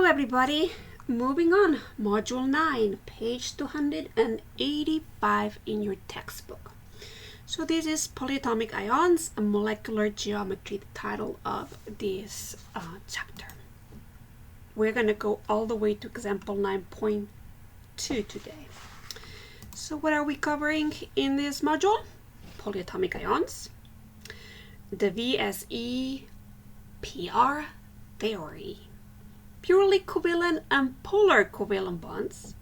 everybody, moving on, Module 9, page 285 in your textbook. So this is Polyatomic Ions, a Molecular Geometry, the title of this chapter. We're going to go all the way to example 9.2 today. So what are we covering in this module? Polyatomic ions, the VSE PR theory, purely covalent and polar covalent bonds,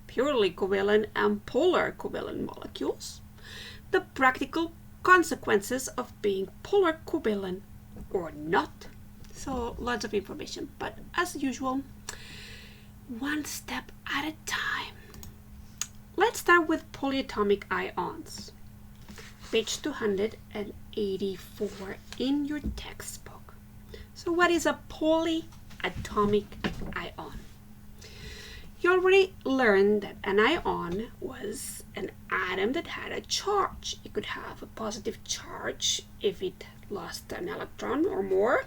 purely covalent and polar covalent molecules, the practical consequences of being polar covalent or not. So lots of information, but as usual, one step at a time. Let's start with polyatomic ions. Page 284 in your textbook. So what is a polyatomic ion? You already learned that an ion was an atom that had a charge. It could have a positive charge if it lost an electron or more,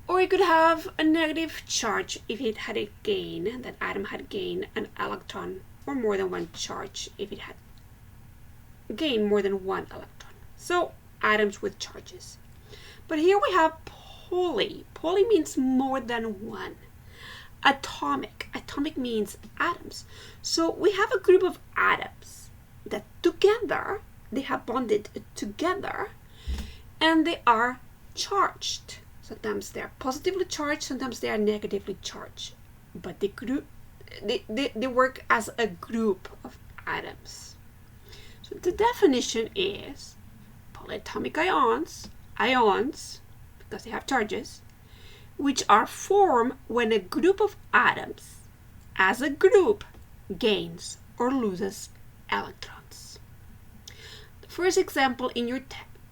or it could have a negative charge if it had a gain, that atom had gained an electron or more than one charge if it had gained more than one electron. So atoms with charges. But here we have poly. Poly means more than one. Atomic. Atomic means atoms. So we have a group of atoms that together, they have bonded together and they are charged. Sometimes they are positively charged, sometimes they are negatively charged. But they work as a group of atoms. So the definition is polyatomic ions, because they have charges, which are formed when a group of atoms, as a group, gains or loses electrons. The first example in your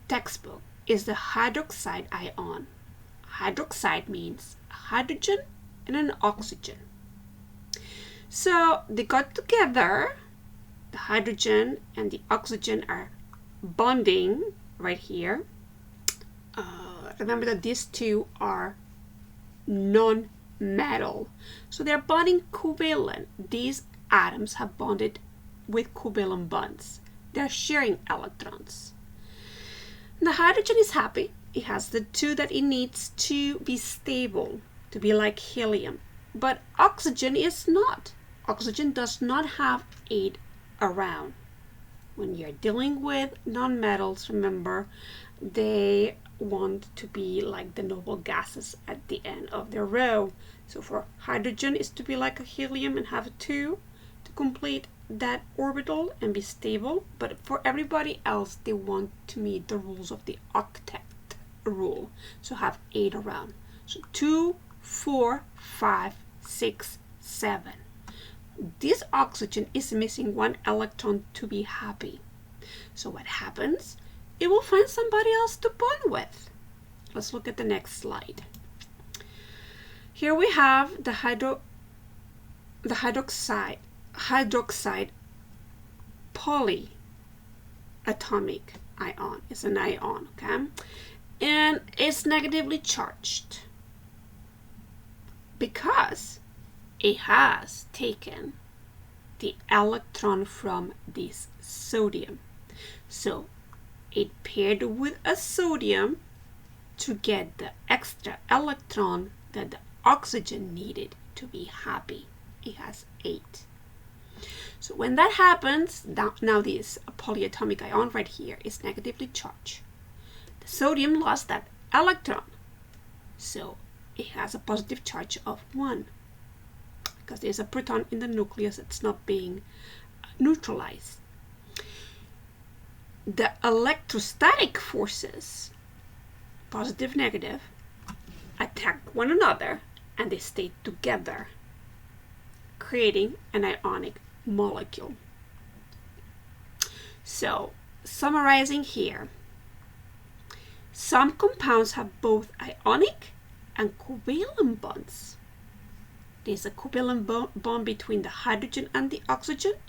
textbook is the hydroxide ion. Hydroxide means a hydrogen and an oxygen. So they got together, the hydrogen and the oxygen are bonding right here. Remember that these two are non-metal. So they're bonding covalent. These atoms have bonded with covalent bonds. They're sharing electrons. The hydrogen is happy. It has the two that it needs to be stable, to be like helium. But oxygen is not. Oxygen does not have 8 around. When you're dealing with non-metals, remember, they want to be like the noble gases at the end of their row. So for hydrogen is to be like a helium and have 2 to complete that orbital and be stable. But for everybody else, they want to meet the rules of the octet rule. So have 8 around. So 2, 4, 5, 6, 7. This oxygen is missing 1 electron to be happy. So what happens? It will find somebody else to bond with. Let's look at the next slide. Here we have the hydroxide polyatomic ion. It's an ion, okay? And it's negatively charged because it has taken the electron from this sodium. So it paired with a sodium to get the extra electron that the oxygen needed to be happy. It has 8. So when that happens, now this polyatomic ion right here is negatively charged. The sodium lost that electron. So it has a positive charge of 1 because there's a proton in the nucleus that's not being neutralized. The electrostatic forces, positive, negative, attack one another and they stay together, creating an ionic molecule. So, summarizing here, some compounds have both ionic and covalent bonds. There's a covalent bond between the hydrogen and the oxygen,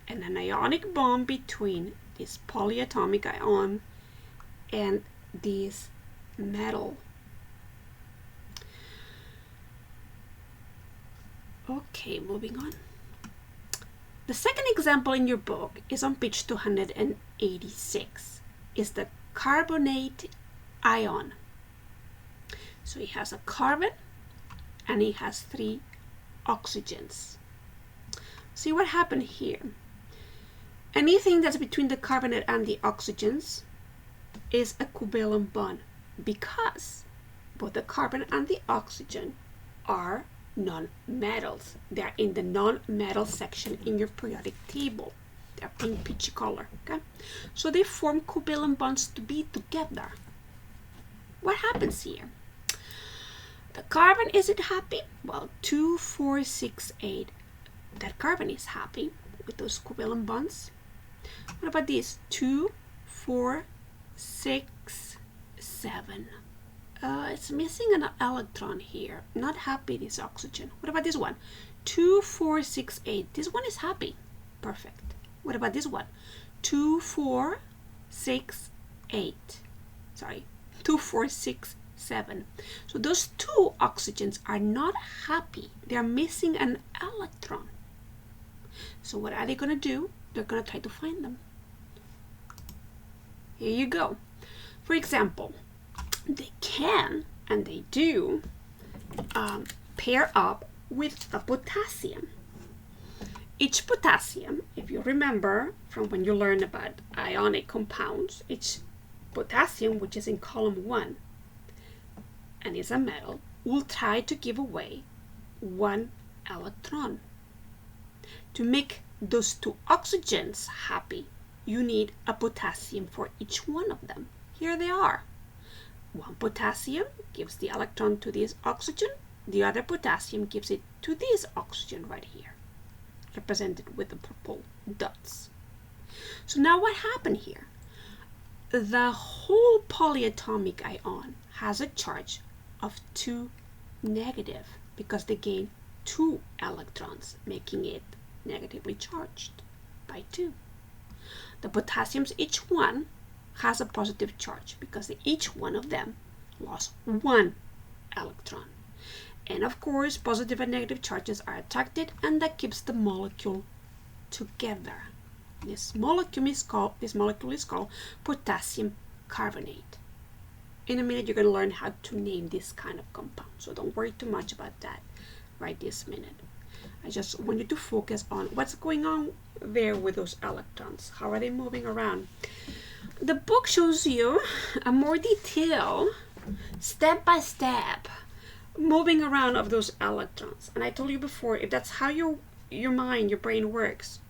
and an ionic bond between this polyatomic ion and this metal. Okay, moving on. The second example in your book is on page 286. It's the carbonate ion. So it has a carbon and it has 3 oxygens. See what happened here? Anything that's between the carbonate and the oxygens is a covalent bond because both the carbon and the oxygen are non-metals. They're in the non-metal section in your periodic table. They're pink peachy color, okay? So they form covalent bonds to be together. What happens here? The carbon, is it happy? Well, 2, 4, 6, 8. That carbon is happy with those covalent bonds. What about this? 2, 4, 6, 7. It's missing an electron here. Not happy, this oxygen. What about this one? 2, 4, 6, 8. This one is happy. Perfect. What about this one? 2, 4, 6, 8. Sorry. 2, 4, 6, 7. So those 2 oxygens are not happy. They are missing an electron. So what are they going to do? They're going to try to find them. Here you go. For example, they can, and they do, pair up with a potassium. Each potassium, if you remember from when you learned about ionic compounds, each potassium, which is in column 1, and is a metal, will try to give away 1 electron. To make those 2 oxygens happy, you need a potassium for each one of them. Here they are. 1 potassium gives the electron to this oxygen. The other potassium gives it to this oxygen right here, represented with the purple dots. So now what happened here? The whole polyatomic ion has a charge of 2 negative because they gain 2 electrons, making it negatively charged by 2. The potassiums, each one, has a positive charge because each one of them lost 1 electron. And of course, positive and negative charges are attracted, and that keeps the molecule together. This molecule is called potassium carbonate. In a minute, you're going to learn how to name this kind of compound, so don't worry too much about that right this minute. I just want you to focus on what's going on there with those electrons. How are they moving around? The book shows you a more detailed, step-by-step moving around of those electrons. And I told you before, if that's how your mind, your brain works,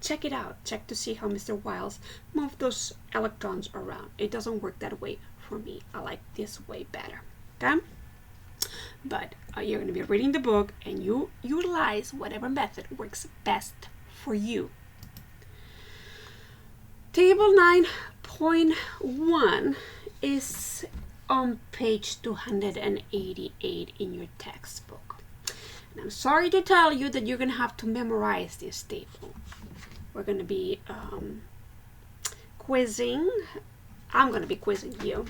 check it out. Check to see how Mr. Wiles moved those electrons around. It doesn't work that way for me. I like this way better. Okay? But you're going to be reading the book and you utilize whatever method works best for you. Table 9.1 is on page 288 in your textbook. And I'm sorry to tell you that you're going to have to memorize this table. We're going to be quizzing. I'm going to be quizzing you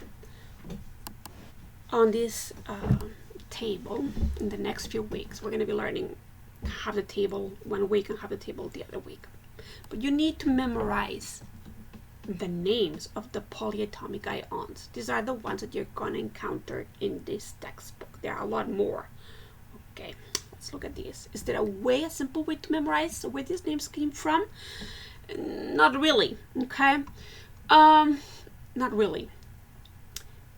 on this table in the next few weeks. We're going to be learning half the table one week and half the table the other week. But you need to memorize the names of the polyatomic ions. These are the ones that you're going to encounter in this textbook. There are a lot more. Okay, let's look at these. Is there a simple way to memorize where these names came from? Not really, okay? Not really.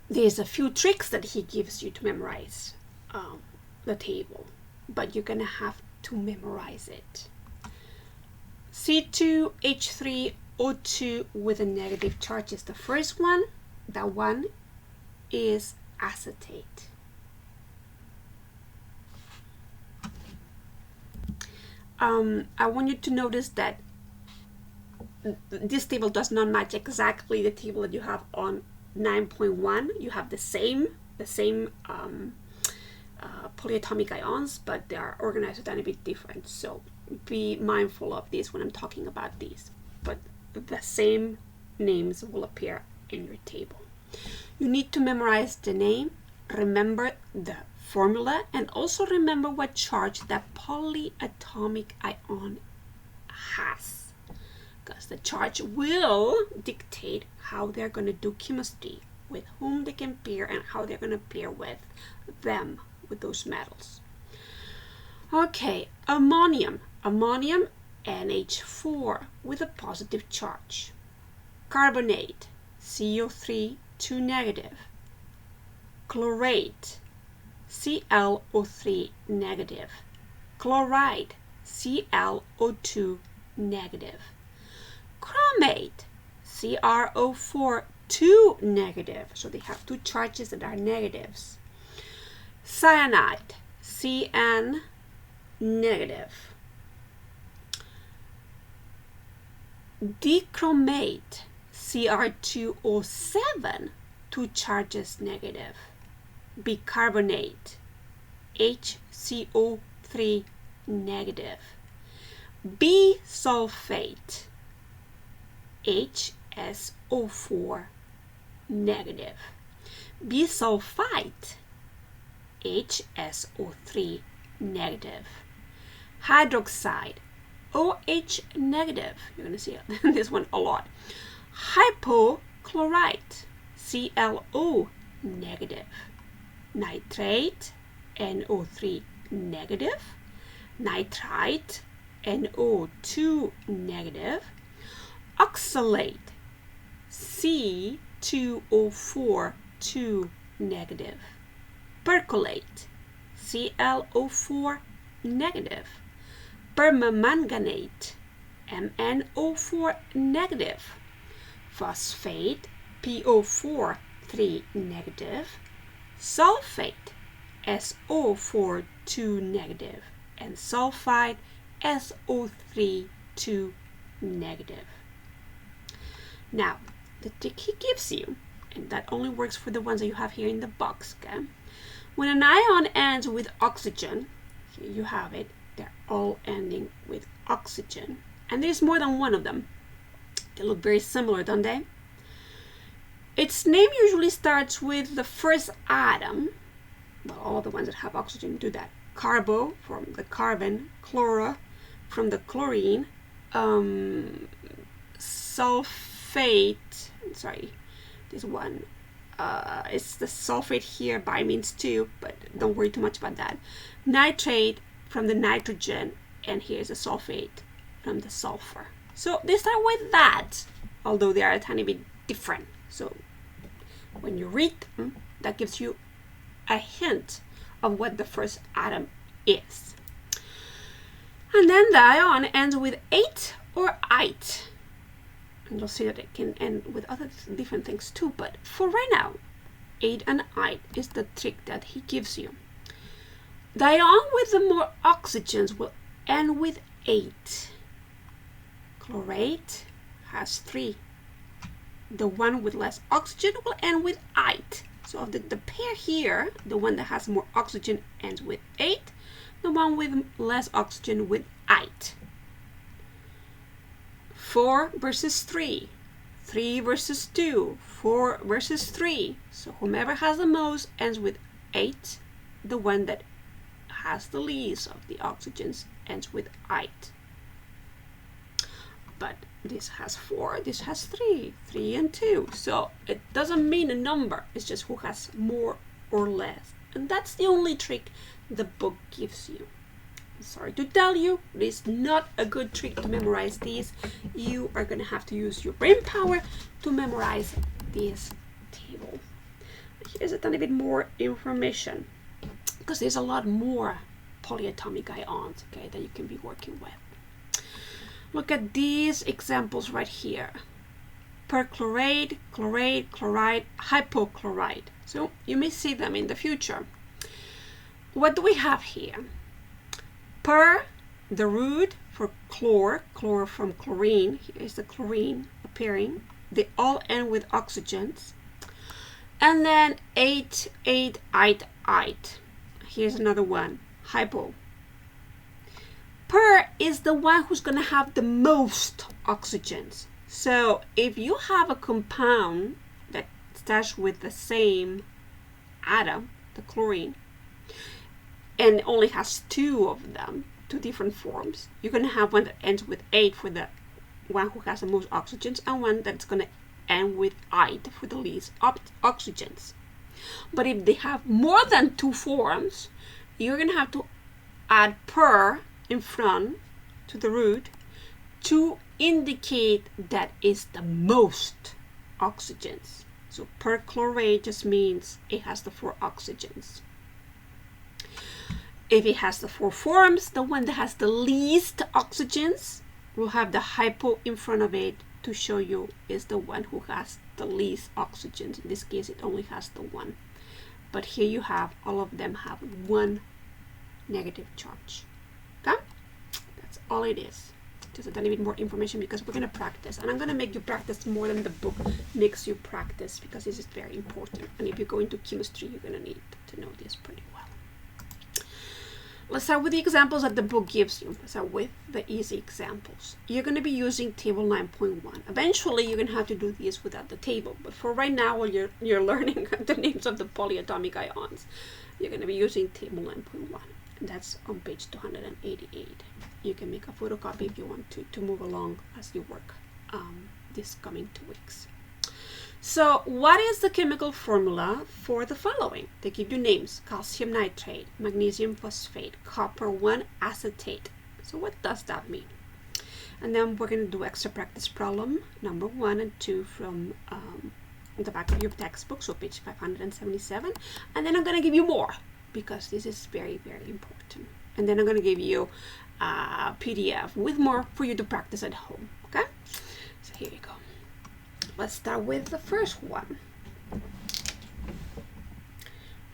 There's a few tricks that he gives you to memorize the table, but you're going to have to memorize it. C2H3O2 with a negative charge is the first one. That one is acetate. I want you to notice that this table does not match exactly the table that you have on 9.1. You have the same polyatomic ions, but they are organized a tiny bit different. So be mindful of this when I'm talking about these. But the same names will appear in your table. You need to memorize the name, remember the formula and also remember what charge that polyatomic ion has, because the charge will dictate how they're going to do chemistry, with whom they can pair and how they're going to pair with them, with those metals. Okay, ammonium. Ammonium, NH4 with a positive charge. Carbonate, CO3, 2 negative. Chlorate, ClO3 negative. Chloride, ClO2 negative. Chromate, CrO4 2 negative. So they have two charges that are negatives. Cyanide, Cn negative. Dichromate, Cr2O7, two charges negative. Bicarbonate, HCO3 negative. Bisulfate, HSO4 negative. Bisulfite, HSO3 negative. Hydroxide, OH negative. You're going to see this one a lot. Hypochlorite, ClO negative. Nitrate, NO3 negative. Nitrite, NO2 negative. Oxalate, C2O4 2 negative. Percolate, ClO4 negative. Permanganate, MnO4 negative. Phosphate, PO4 3 negative. Sulfate, SO4 2 negative. And sulfide, SO3 2 negative. Now, the trick he gives you, and that only works for the ones that you have here in the box, okay? When an ion ends with oxygen, here you have it, they're all ending with oxygen. And there's more than one of them. They look very similar, don't they? Its name usually starts with the first atom. Well, all the ones that have oxygen do that. Carbo from the carbon, chloro from the chlorine, sulfate, sorry, this one, it's the sulfate here, by means too, but don't worry too much about that. Nitrate from the nitrogen, and here's a sulfate from the sulfur. So they start with that, although they are a tiny bit different. So when you read them, that gives you a hint of what the first atom is. And then the ion ends with ate or ite. And you'll see that it can end with other different things too, but for right now, ate and ite is the trick that he gives you. The ion with the more oxygens will end with 8. Chlorate has 3. The one with less oxygen will end with ite. So the pair here, the one that has more oxygen ends with 8. The one with less oxygen with ite. 4 versus 3. 3 versus 2. 4 versus 3. So whomever has the most ends with 8. The one that has the least of the oxygens ends with ite. But this has 4, this has 3, 3 and 2. So it doesn't mean a number, it's just who has more or less. And that's the only trick the book gives you. I'm sorry to tell you, it is not a good trick to memorize these. You are going to have to use your brain power to memorize this table. Here's a tiny bit more information, because there's a lot more polyatomic ions, okay, that you can be working with. Look at these examples right here. Perchlorate, chlorate, chloride, hypochlorite. So you may see them in the future. What do we have here? Per, the root for chlor, chlor from chlorine. Here is the chlorine appearing. They all end with oxygens. And then ate, ite. Here's another one, hypo. Per is the one who's going to have the most oxygens. So if you have a compound that starts with the same atom, the chlorine, and only has two of them, two different forms, you're going to have one that ends with 8 for the one who has the most oxygens, and one that's going to end with "ite" for the least oxygens. But if they have more than two forms, you're going to have to add "per" in front to the root to indicate that is the most oxygens. So perchlorate just means it has the 4 oxygens. If it has the 4 forms, the one that has the least oxygens will have the hypo in front of it to show you is the one who has the least oxygens. In this case, it only has the 1. But here you have all of them have 1 negative charge. Okay? That's all it is. Just a little bit more information because we're going to practice. And I'm going to make you practice more than the book makes you practice because this is very important. And if you go into chemistry, you're going to need to know this pretty well. Let's start with the examples that the book gives you. Let's start with the easy examples. You're going to be using table 9.1. Eventually, you're going to have to do this without the table. But for right now, while you're learning the names of the polyatomic ions, you're going to be using table 9.1. And that's on page 288. You can make a photocopy if you want to move along as you work this coming 2 weeks. So what is the chemical formula for the following? They give you names: calcium nitrate, magnesium phosphate, copper 1 acetate. So what does that mean? And then we're going to do extra practice problem number 1 and 2 from the back of your textbook, so page 577. And then I'm going to give you more because this is very, very important. And then I'm going to give you a PDF with more for you to practice at home. Okay? So here you go. Let's start with the first one.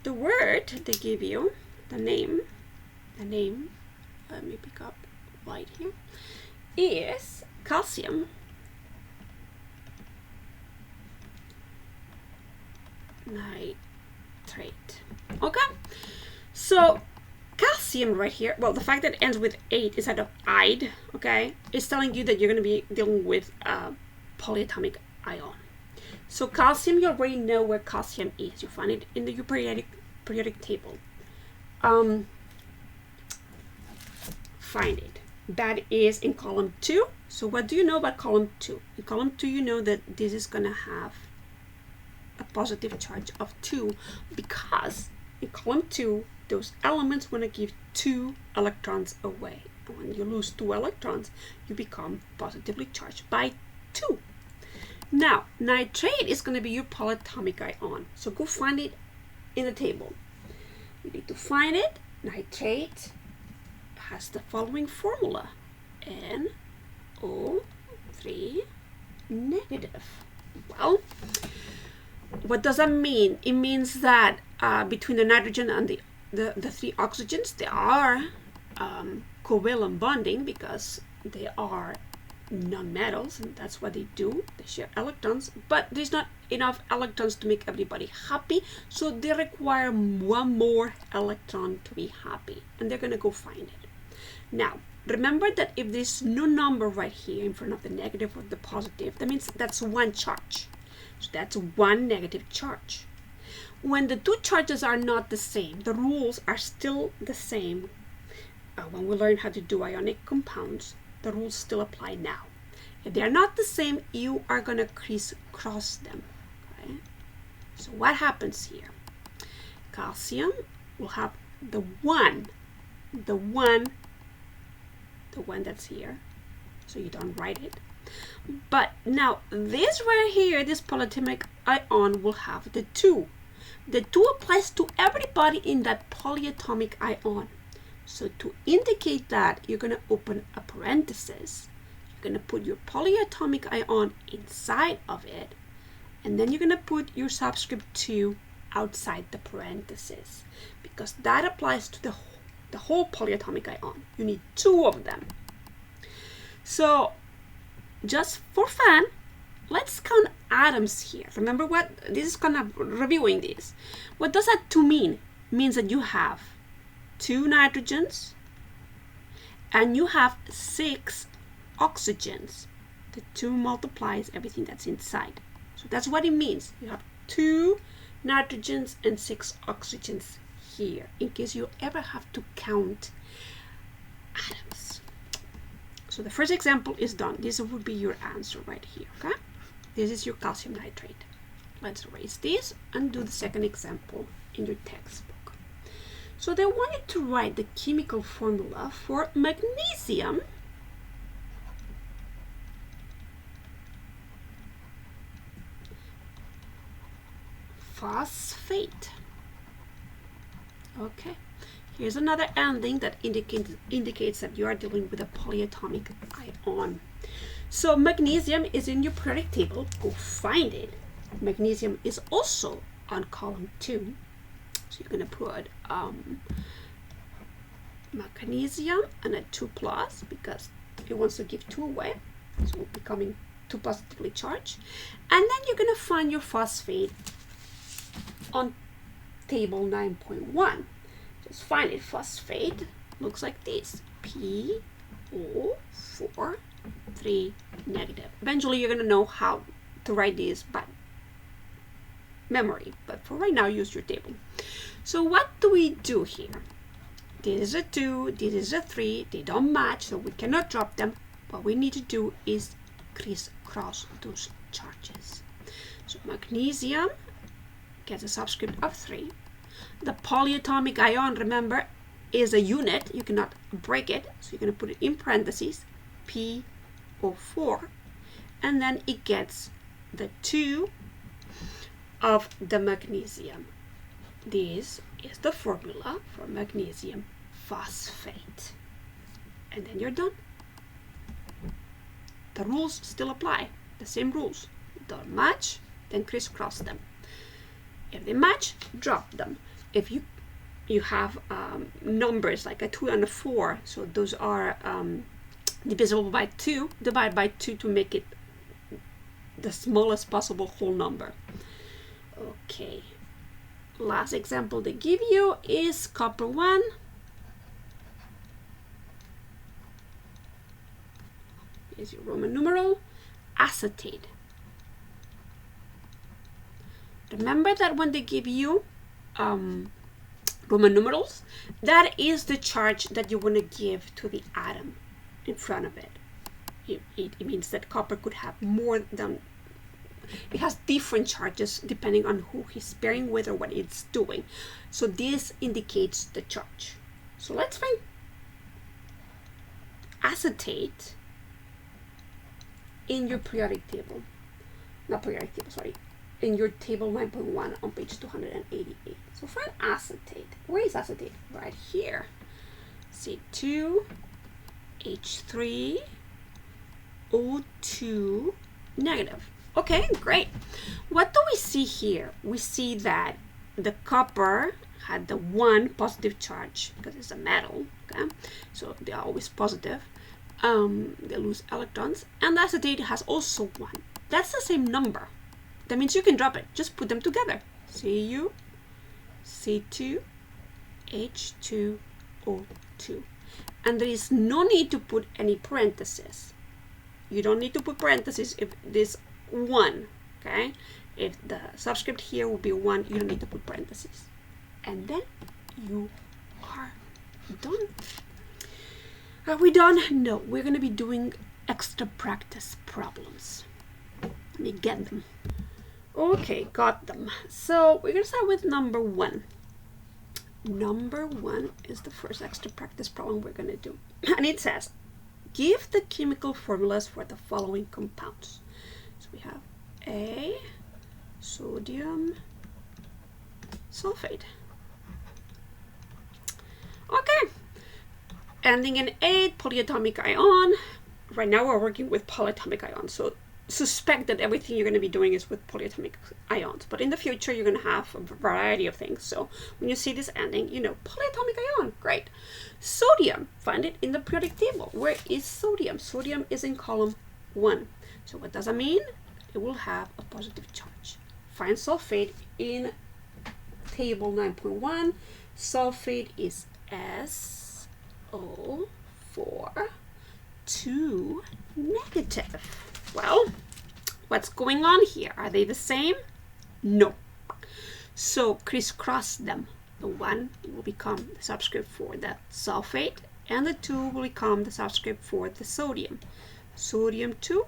The word they give you, the name, let me pick up white here, is calcium nitrate. Okay? So calcium right here, well, the fact that it ends with 8 instead of "ide," okay, is telling you that you're going to be dealing with a polyatomic ion. So calcium, you already know where calcium is. You find it in the periodic table. Find it. That is in column 2. So what do you know about column 2? In column 2, you know that this is going to have a positive charge of 2 because in column 2, those elements want to give 2 electrons away. And when you lose 2 electrons, you become positively charged by 2. Now, nitrate is going to be your polyatomic ion. So go find it in the table. You need to find it. Nitrate has the following formula: NO3 negative. Well, what does that mean? It means that between the nitrogen and the 3 oxygens, they are covalent bonding because they are non-metals, and that's what they do. They share electrons, but there's not enough electrons to make everybody happy, so they require 1 more electron to be happy, and they're going to go find it. Now, remember that if there's no number right here in front of the negative or the positive, that means that's 1 charge. So that's 1 negative charge. When the 2 charges are not the same, the rules are still the same. When we learn how to do ionic compounds, the rules still apply now. If they're not the same, you are going to crisscross them. Okay? So what happens here? Calcium will have the one that's here. So you don't write it. But now this right here, this polyatomic ion will have the 2. The 2 applies to everybody in that polyatomic ion. So to indicate that, you're going to open a parenthesis. You're going to put your polyatomic ion inside of it. And then you're going to put your subscript 2 outside the parenthesis. Because that applies to the whole polyatomic ion. You need 2 of them. So just for fun, let's count atoms here. Remember what? This is kind of reviewing this. What does that 2 mean? It means that you have 2 nitrogens and you have 6 oxygens. The 2 multiplies everything that's inside. So that's what it means. You have 2 nitrogens and 6 oxygens here, in case you ever have to count atoms. So the first example is done. This would be your answer right here, okay? This is your calcium nitrate. Let's erase this and do the second example in your textbook. So they want you to write the chemical formula for magnesium phosphate. Okay, here's another ending that indicates that you are dealing with a polyatomic ion. So magnesium is in your periodic table. Go find it. Magnesium is also on column 2. So you're going to put magnesium and a 2 plus because it wants to give 2 away. So we're becoming 2 positively charged. And then you're going to find your phosphate on table 9.1. Just find it. Phosphate looks like this. PO4 3 negative. Eventually you're going to know how to write this by memory, but for right now use your table. So what do we do here? This is a 2, this is a 3, they don't match, so we cannot drop them. What we need to do is crisscross those charges. So magnesium gets a subscript of 3. The polyatomic ion, remember, is a unit. You cannot break it, so you're going to put it in parentheses, PO4, and then it gets the 2 of the magnesium. This is the formula for magnesium phosphate. And then you're done. The rules still apply, the same rules. Don't match, then crisscross them. If they match, drop them. If you have numbers like a 2 and a 4, so those are divisible by 2, divide by 2 to make it the smallest possible whole number. Okay, last example they give you is copper 1. Here's your Roman numeral, acetate. Remember that when they give you Roman numerals, that is the charge that you want to give to the atom in front of it. It means that copper could have more than, it has different charges depending on who he's pairing with or what it's doing. So this indicates the charge. So let's find acetate in your periodic table. Not periodic table, sorry. In your table 9.1 on page 288. So find acetate. Where is acetate? Right here. C2H3O2 negative. Okay, great. What do we see here? We see that the copper had the 1 positive charge because it's a metal, okay? So they are always positive. They lose electrons. And the acetate has also 1. That's the same number. That means you can drop it. Just put them together. Cu, C2, H2O2. And there is no need to put any parentheses. You don't need to put parentheses if this 1, okay? If the subscript here will be 1, you don't need to put parentheses. And then you are done. Are we done? No, we're going to be doing extra practice problems. Let me get them. Okay, got them. So we're going to start with number 1. Number 1 is the first extra practice problem we're going to do. And it says, give the chemical formulas for the following compounds. So we have A, sodium sulfate. Okay. Ending in 8, polyatomic ion. Right now we're working with polyatomic ions. So suspect that everything you're going to be doing is with polyatomic ions. But in the future, you're going to have a variety of things. So when you see this ending, you know, polyatomic ion, great. Sodium, find it in the periodic table. Where is sodium? Sodium is in column 1. So what does that mean? It will have a positive charge. Find sulfate in table 9.1. Sulfate is SO4 2 negative. Well, what's going on here? Are they the same? No. So crisscross them. The 1 will become the subscript for the sulfate, and the 2 will become the subscript for the sodium. Sodium 2,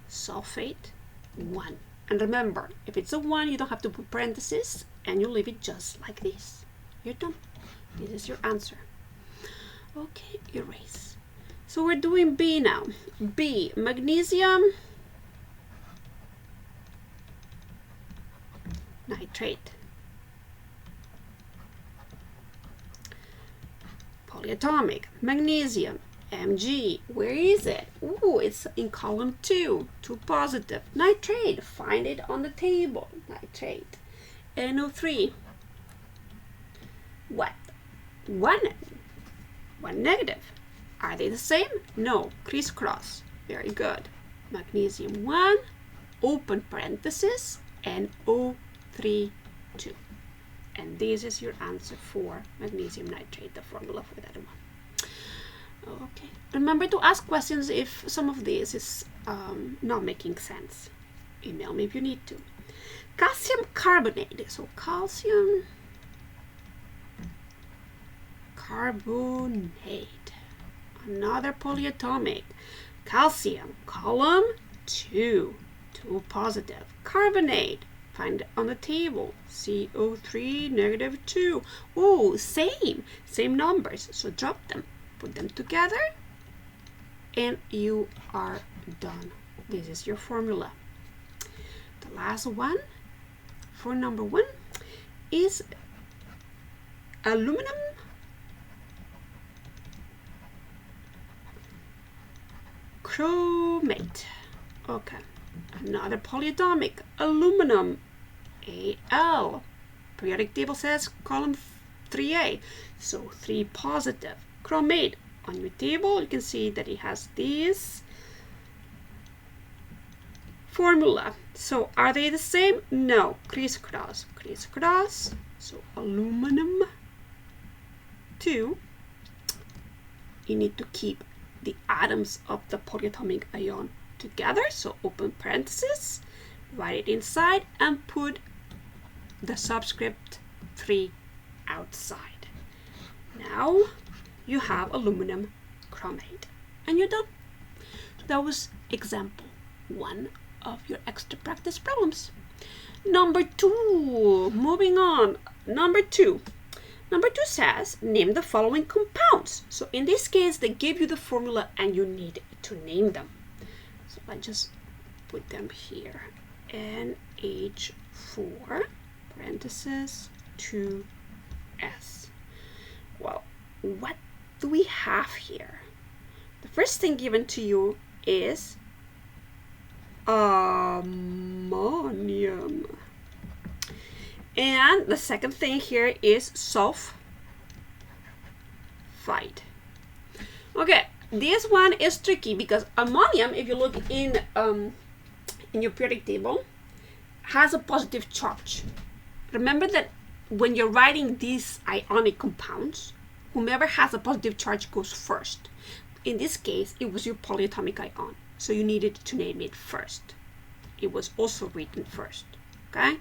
sulfate 1. And remember, if it's a 1, you don't have to put parentheses, and you leave it just like this. You're done. This is your answer. Okay, erase. So we're doing B now. B, magnesium nitrate. Polyatomic, magnesium, Mg, where is it? Ooh, it's in column 2, 2 positive. Nitrate, find it on the table. Nitrate. NO3. What? 1 negative. Are they the same? No, crisscross. Very good. Magnesium 1, open parenthesis, NO3 2. And this is your answer for magnesium nitrate, the formula for that one. Okay. Remember to ask questions if some of this is not making sense. Email me if you need to. Calcium carbonate. So calcium carbonate. Another polyatomic. Calcium, column 2, 2 positive. Carbonate, find it on the table. CO3 negative 2. Oh, same numbers. So drop them, put them together, and you are done. This is your formula. The last one for number 1 is aluminum chromate. Okay, another polyatomic, aluminum Al. Periodic table says column 3A, so 3 positive. Chromate, on your table you can see that it has this formula. So are they the same? No, crisscross, crisscross. So aluminum 2, you need to keep the atoms of the polyatomic ion together, so open parenthesis, write it inside, and put the subscript 3 outside. Now you have aluminum chromate, and you're done. That was example 1 of your extra practice problems. Number 2, moving on. Number 2 says, name the following compounds. So in this case, they give you the formula and you need to name them. So I just put them here. NH4, parenthesis, 2S. Well, what do we have here? The first thing given to you is ammonium. And the second thing here is sulfide. Okay, this one is tricky because ammonium, if you look in your periodic table, has a positive charge. Remember that when you're writing these ionic compounds, whomever has a positive charge goes first. In this case, it was your polyatomic ion, so you needed to name it first. It was also written first, okay?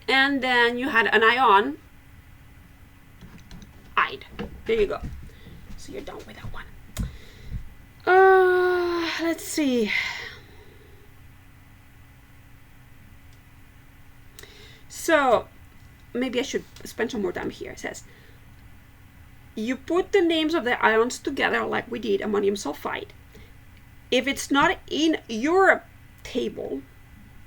And then you had an ion, ide. There you go. So you're done with that one. Let's see. So maybe I should spend some more time here. It says, you put the names of the ions together like we did, ammonium sulfide. If it's not in your table,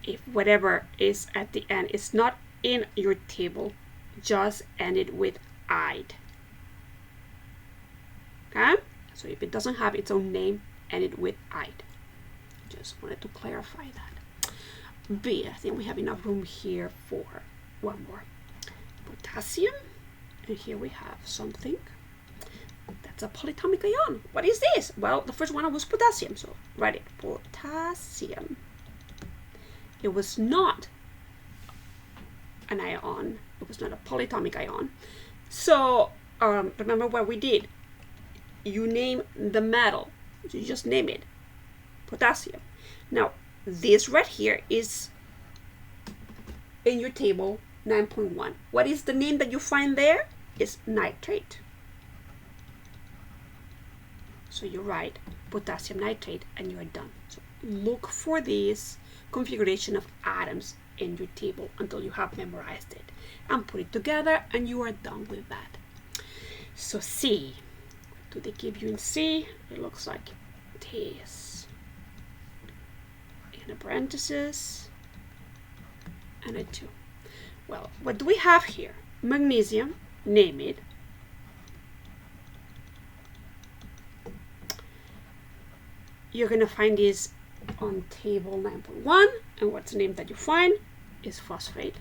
if whatever is at the end is not in your table, just end it with ide. Okay? So if it doesn't have its own name, end it with ide. Just wanted to clarify that. B, I think we have enough room here for one more. Potassium, and here we have something. That's a polyatomic ion. What is this? Well, the first one was potassium, so write it, potassium. It was not an ion. It was not a polyatomic ion. So remember what we did. You name the metal. You just name it. Potassium. Now, this right here is in your table 9.1. What is the name that you find there? It's nitrate. So you write potassium nitrate and you are done. So look for this configuration of atoms in your table until you have memorized it and put it together and you are done with that. So C, what do they give you in C? It looks like this. In a parenthesis and a 2. Well, what do we have here? Magnesium, name it. You're going to find this on table 9.1, and what's the name that you find is phosphate.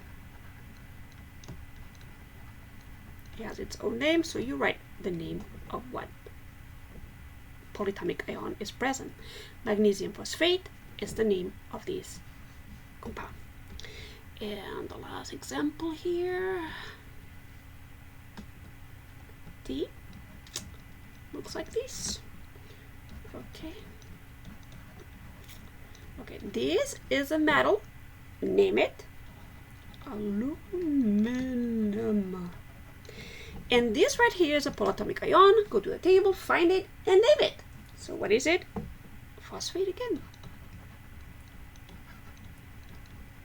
It has its own name, so you write the name of what polyatomic ion is present. Magnesium phosphate is the name of this compound. And the last example here, D, looks like this. Okay. Okay, this is a metal. Name it. Aluminum. And this right here is a polyatomic ion. Go to the table, find it, and name it. So what is it? Phosphate again.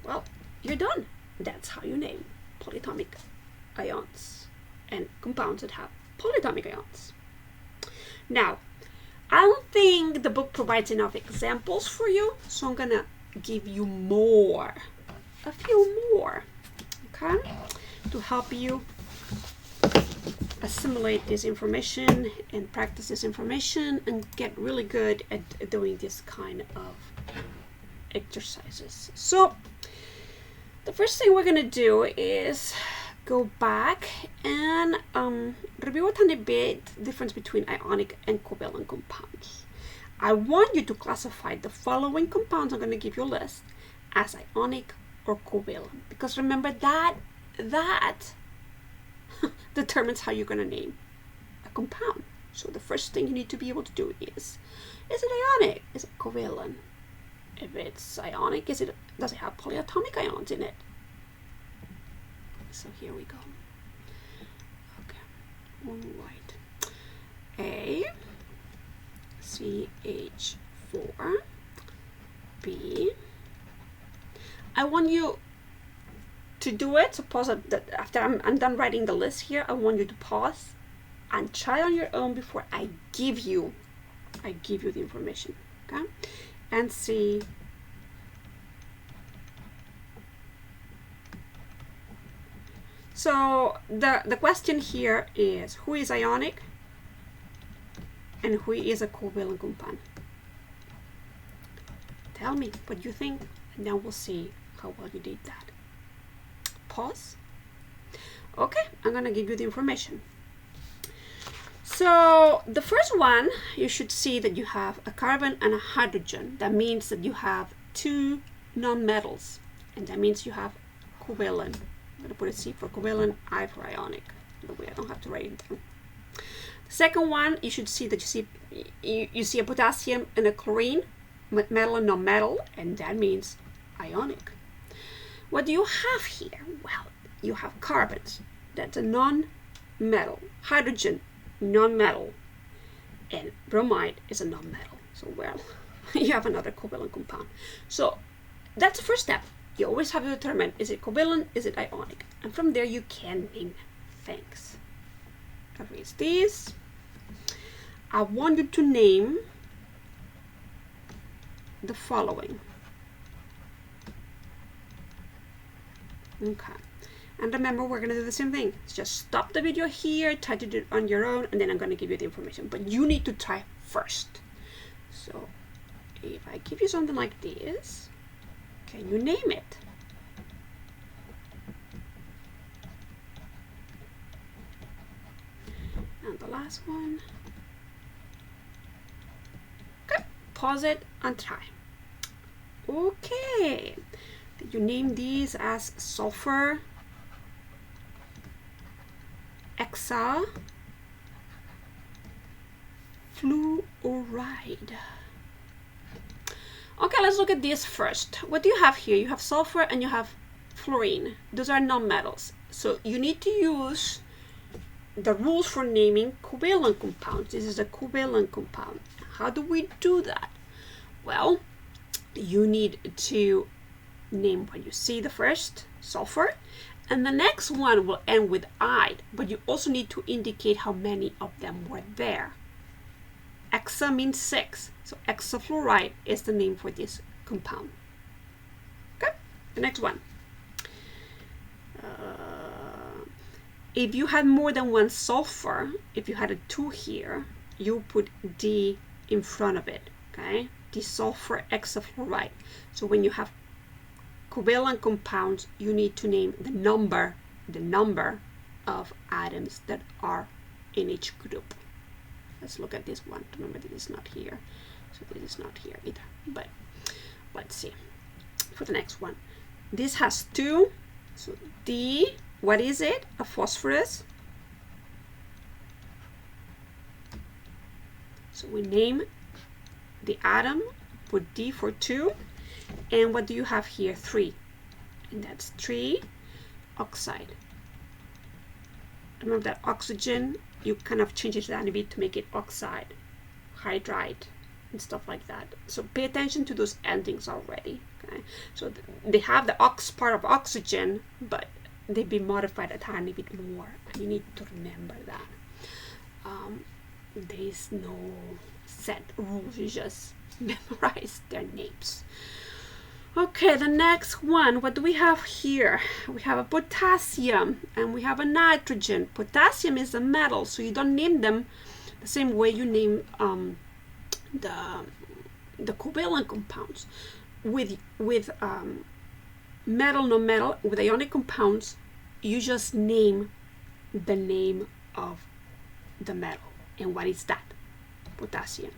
Well, you're done. That's how you name polyatomic ions and compounds that have polyatomic ions. Now, I don't think the book provides enough examples for you, so I'm gonna give you more, a few more, okay, to help you assimilate this information and practice this information and get really good at doing this kind of exercises. So the first thing we're gonna do is go back and review a tiny bit the difference between ionic and covalent compounds. I want you to classify the following compounds, I'm going to give you a list, as ionic or covalent, because remember that determines how you're going to name a compound. So the first thing you need to be able to do is it ionic? Is it covalent? If it's ionic, does it have polyatomic ions in it? So here we go. Okay, all right. A, CH4, B. I want you to do it. So pause it. After I'm done writing the list here, I want you to pause and try on your own before I give you the information. Okay, and see. So the question here is, who is ionic and who is a covalent compound? Tell me what you think, and then we'll see how well you did that. Pause. Okay, I'm gonna give you the information. So the first one, you should see that you have a carbon and a hydrogen. That means that you have two non-metals, and that means you have covalent. I'm going to put a C for covalent, I for ionic. That way I don't have to write it down. The second one, you should see that you see a potassium and a chlorine, metal and non-metal, and that means ionic. What do you have here? Well, you have carbons. That's a non-metal. Hydrogen, non-metal. And bromide is a non-metal. So, well, you have another covalent compound. So that's the first step. You always have to determine, is it covalent, is it ionic? And from there you can name things. Erase these. I want you to name the following. Okay. And remember, we're going to do the same thing. Just stop the video here, try to do it on your own, and then I'm going to give you the information. But you need to try first. So if I give you something like this, can you name it? And the last one. Okay, pause it and try. Okay, did you name these as sulfur, hexa, fluoride? Okay, let's look at this first. What do you have here? You have sulfur and you have fluorine. Those are nonmetals. So you need to use the rules for naming covalent compounds. This is a covalent compound. How do we do that? Well, you need to name when you see the first, sulfur, and the next one will end with "ide," but you also need to indicate how many of them were there. Hexa means 6, so hexafluoride is the name for this compound. Okay, the next one. If you had more than one sulfur, if you had a 2 here, you put D in front of it, okay? Disulfur hexafluoride. So when you have covalent compounds, you need to name the number of atoms that are in each group. Let's look at this one. Remember, this is not here, so this is not here either. But let's see for the next one. This has 2, so D. What is it? A phosphorus. So we name the atom, put D for 2. And what do you have here? 3. And that's 3 oxide. Remember that oxygen, you kind of change it a bit to make it oxide, hydride, and stuff like that. So pay attention to those endings already. Okay? So they have the ox part of oxygen, but they've been modified a tiny bit more, and you need to remember that. There is no set rules, you just memorize their names. Okay, the next one, what do we have here? We have a potassium and we have a nitrogen. Potassium is a metal, so you don't name them the same way you name the covalent compounds. With metal, non-metal, with ionic compounds, you just name the name of the metal. And what is that? Potassium.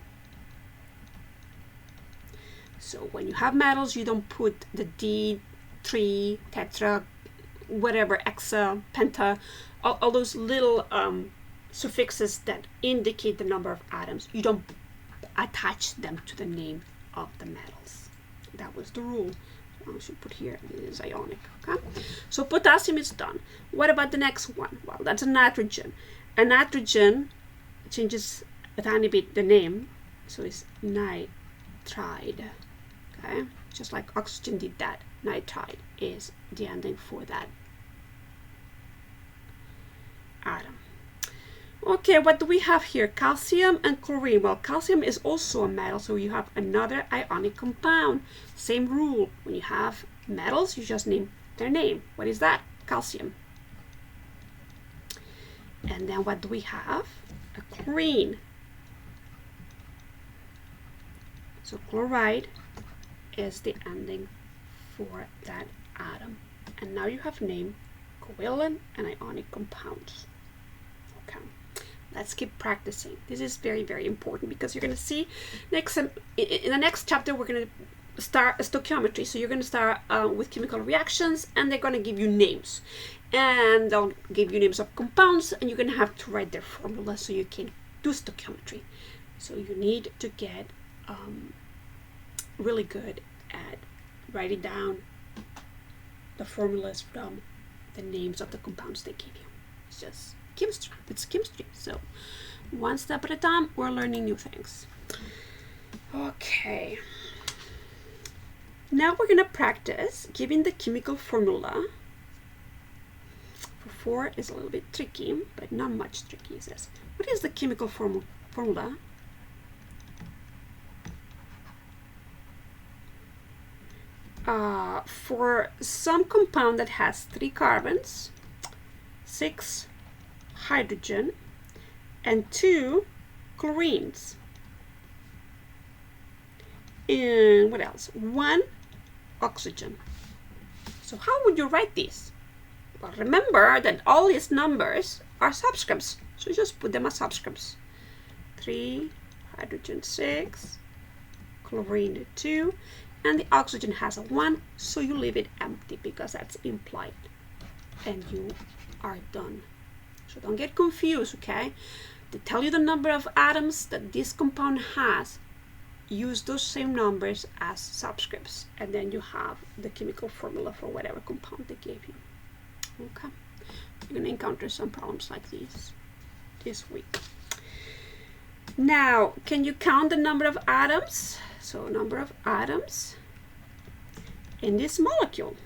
So when you have metals, you don't put the D, 3, tetra, whatever, hexa, penta, all those little suffixes that indicate the number of atoms. You don't attach them to the name of the metals. That was the rule. I should put here, it is ionic. Okay, so potassium is done. What about the next one? Well, that's a nitrogen. A nitrogen changes a tiny bit the name, so it's nitride. Okay, just like oxygen did that. Nitride is the ending for that atom. Okay, what do we have here? Calcium and chlorine. Well, calcium is also a metal, so you have another ionic compound. Same rule. When you have metals, you just name their name. What is that? Calcium. And then what do we have? A chlorine. So chloride is the ending for that atom. And now you have named covalent and ionic compounds. Okay. Let's keep practicing. This is very, very important because you're going to see next in the next chapter we're going to start stoichiometry. So you're going to start with chemical reactions, and they're going to give you names, and they'll give you names of compounds, and you're going to have to write their formula so you can do stoichiometry. So you need to get really good at writing down the formulas from the names of the compounds they give you. It's just chemistry. It's chemistry. So one step at a time, we're learning new things. Okay. Now we're going to practice giving the chemical formula. For 4 is a little bit tricky, but not much tricky. It says, what is the chemical formula? For some compound that has 3 carbons, 6 hydrogen, and 2 chlorines. And what else? 1 oxygen. So how would you write this? Well, remember that all these numbers are subscripts, so just put them as subscripts. 3, hydrogen 6, chlorine 2, and the oxygen has a 1, so you leave it empty because that's implied. And you are done. So don't get confused, okay? They tell you the number of atoms that this compound has. use those same numbers as subscripts, and then you have the chemical formula for whatever compound they gave you. Okay, you're gonna encounter some problems like these this week. Now, can you count the number of atoms? So number of atoms in this molecule.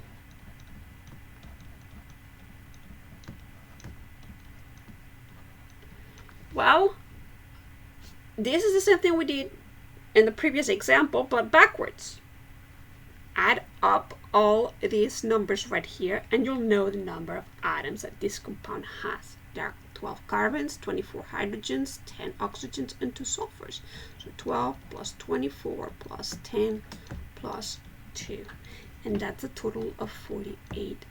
Well, this is the same thing we did in the previous example, but backwards. Add up all these numbers right here, and you'll know the number of atoms that this compound has. There are 12 carbons, 24 hydrogens, 10 oxygens, and 2 sulfurs. So 12 plus 24 plus 10 plus 2. And that's a total of 48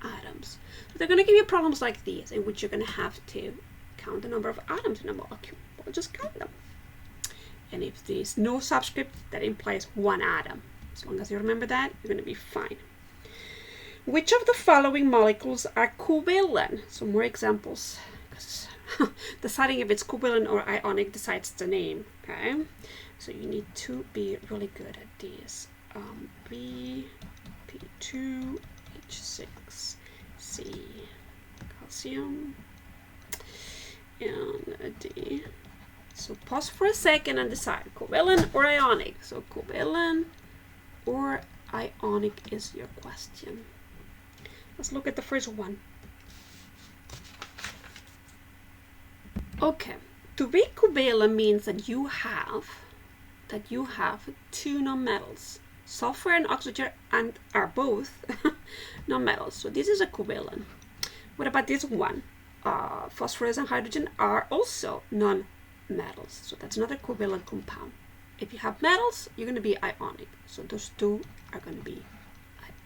atoms. So they're going to give you problems like these, in which you're going to have to count the number of atoms in a molecule. Well, just count them. And if there's no subscript, that implies one atom. As long as you remember that, you're going to be fine. Which of the following molecules are covalent? Some more examples, because deciding if it's covalent or ionic decides the name. Okay, so you need to be really good at these. B, P2, H6, C, calcium, and a D. So pause for a second and decide covalent or ionic. So covalent or ionic is your question. Let's look at the first one. Okay, to be covalent means that you have two nonmetals. Sulfur and oxygen are both nonmetals. So this is a covalent. What about this one? Phosphorus and hydrogen are also non-metals. So that's another covalent compound. If you have metals, you're going to be ionic. So those two are going to be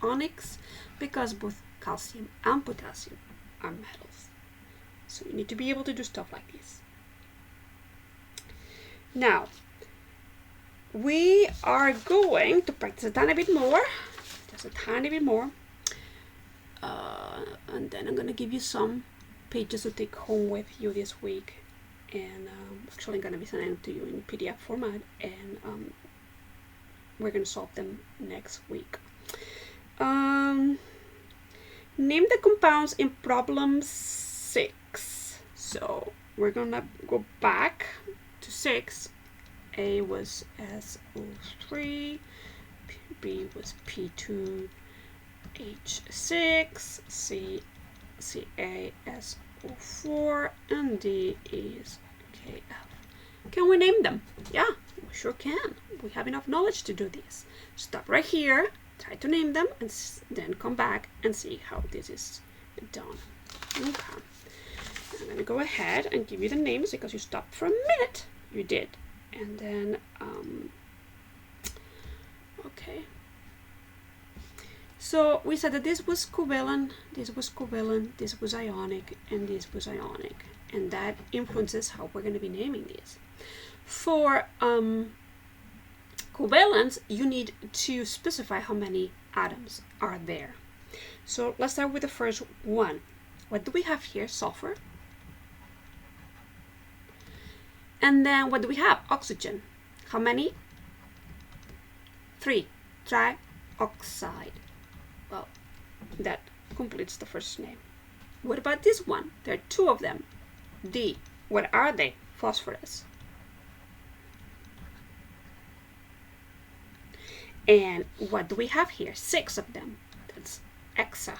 ionics because both calcium and potassium are metals. So you need to be able to do stuff like this. Now, we are going to practice a tiny bit more, just a tiny bit more. And then I'm going to give you some pages to take home with you this week. And actually I'm going to be sending them to you in PDF format, and we're going to solve them next week. Name the compounds in problem 6. So we're going to go back to 6. A was SO3, B was P2, H6, C, CaSO4, and D is KF. Can we name them? Yeah, we sure can. We have enough knowledge to do this. Stop right here, try to name them, and then come back and see how this is done. Okay. I'm going to go ahead and give you the names because you stopped for a minute. You did. And then, okay. So we said that this was covalent, this was covalent, this was ionic, and this was ionic. And that influences how we're going to be naming these. For covalence, you need to specify how many atoms are there. So let's start with the first one. What do we have here? Sulfur. And then what do we have? Oxygen. How many? 3. Trioxide. Well, that completes the first name. What about this one? There are 2 of them. D. What are they? Phosphorus. And what do we have here? 6 of them. That's hexa.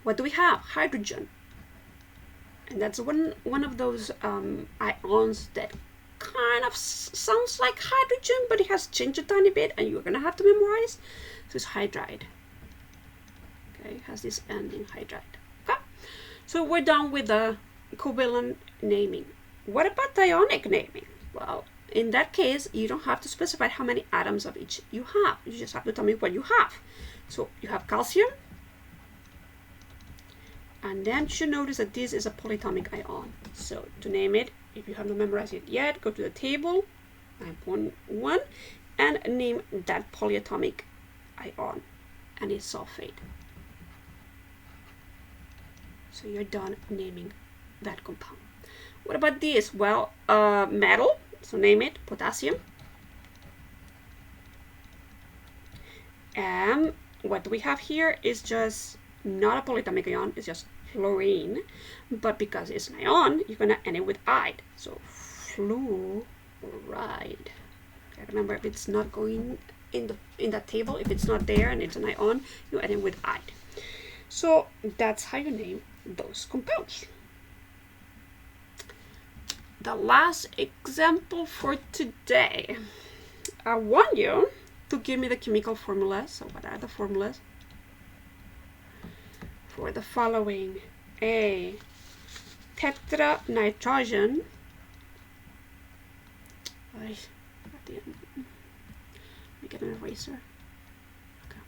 What do we have? Hydrogen. And that's one of those ions that kind of sounds like hydrogen, but it has changed a tiny bit, and you're going to have to memorize. So it's hydride. Okay, it has this ending, hydride. Okay, so we're done with the covalent naming. What about the ionic naming? Well, in that case, you don't have to specify how many atoms of each you have. You just have to tell me what you have. So you have calcium. And then you should notice that this is a polyatomic ion. So to name it, if you have not memorized it yet, go to the table, 9.1, and name that polyatomic ion, and it's sulfate. So you're done naming that compound. What about this? Well, metal, so name it potassium. And what we have here is just not a polyatomic ion, it's just fluorine, but because it's an ion, you're gonna end it with "ide." So fluoride. Okay, remember, if it's not going in that table, if it's not there and it's an ion, you end it with "ide." So that's how you name those compounds. The last example for today. I want you to give me the chemical formulas. So what are the formulas for the following? A tetranitrogen. Let me get an eraser. Okay,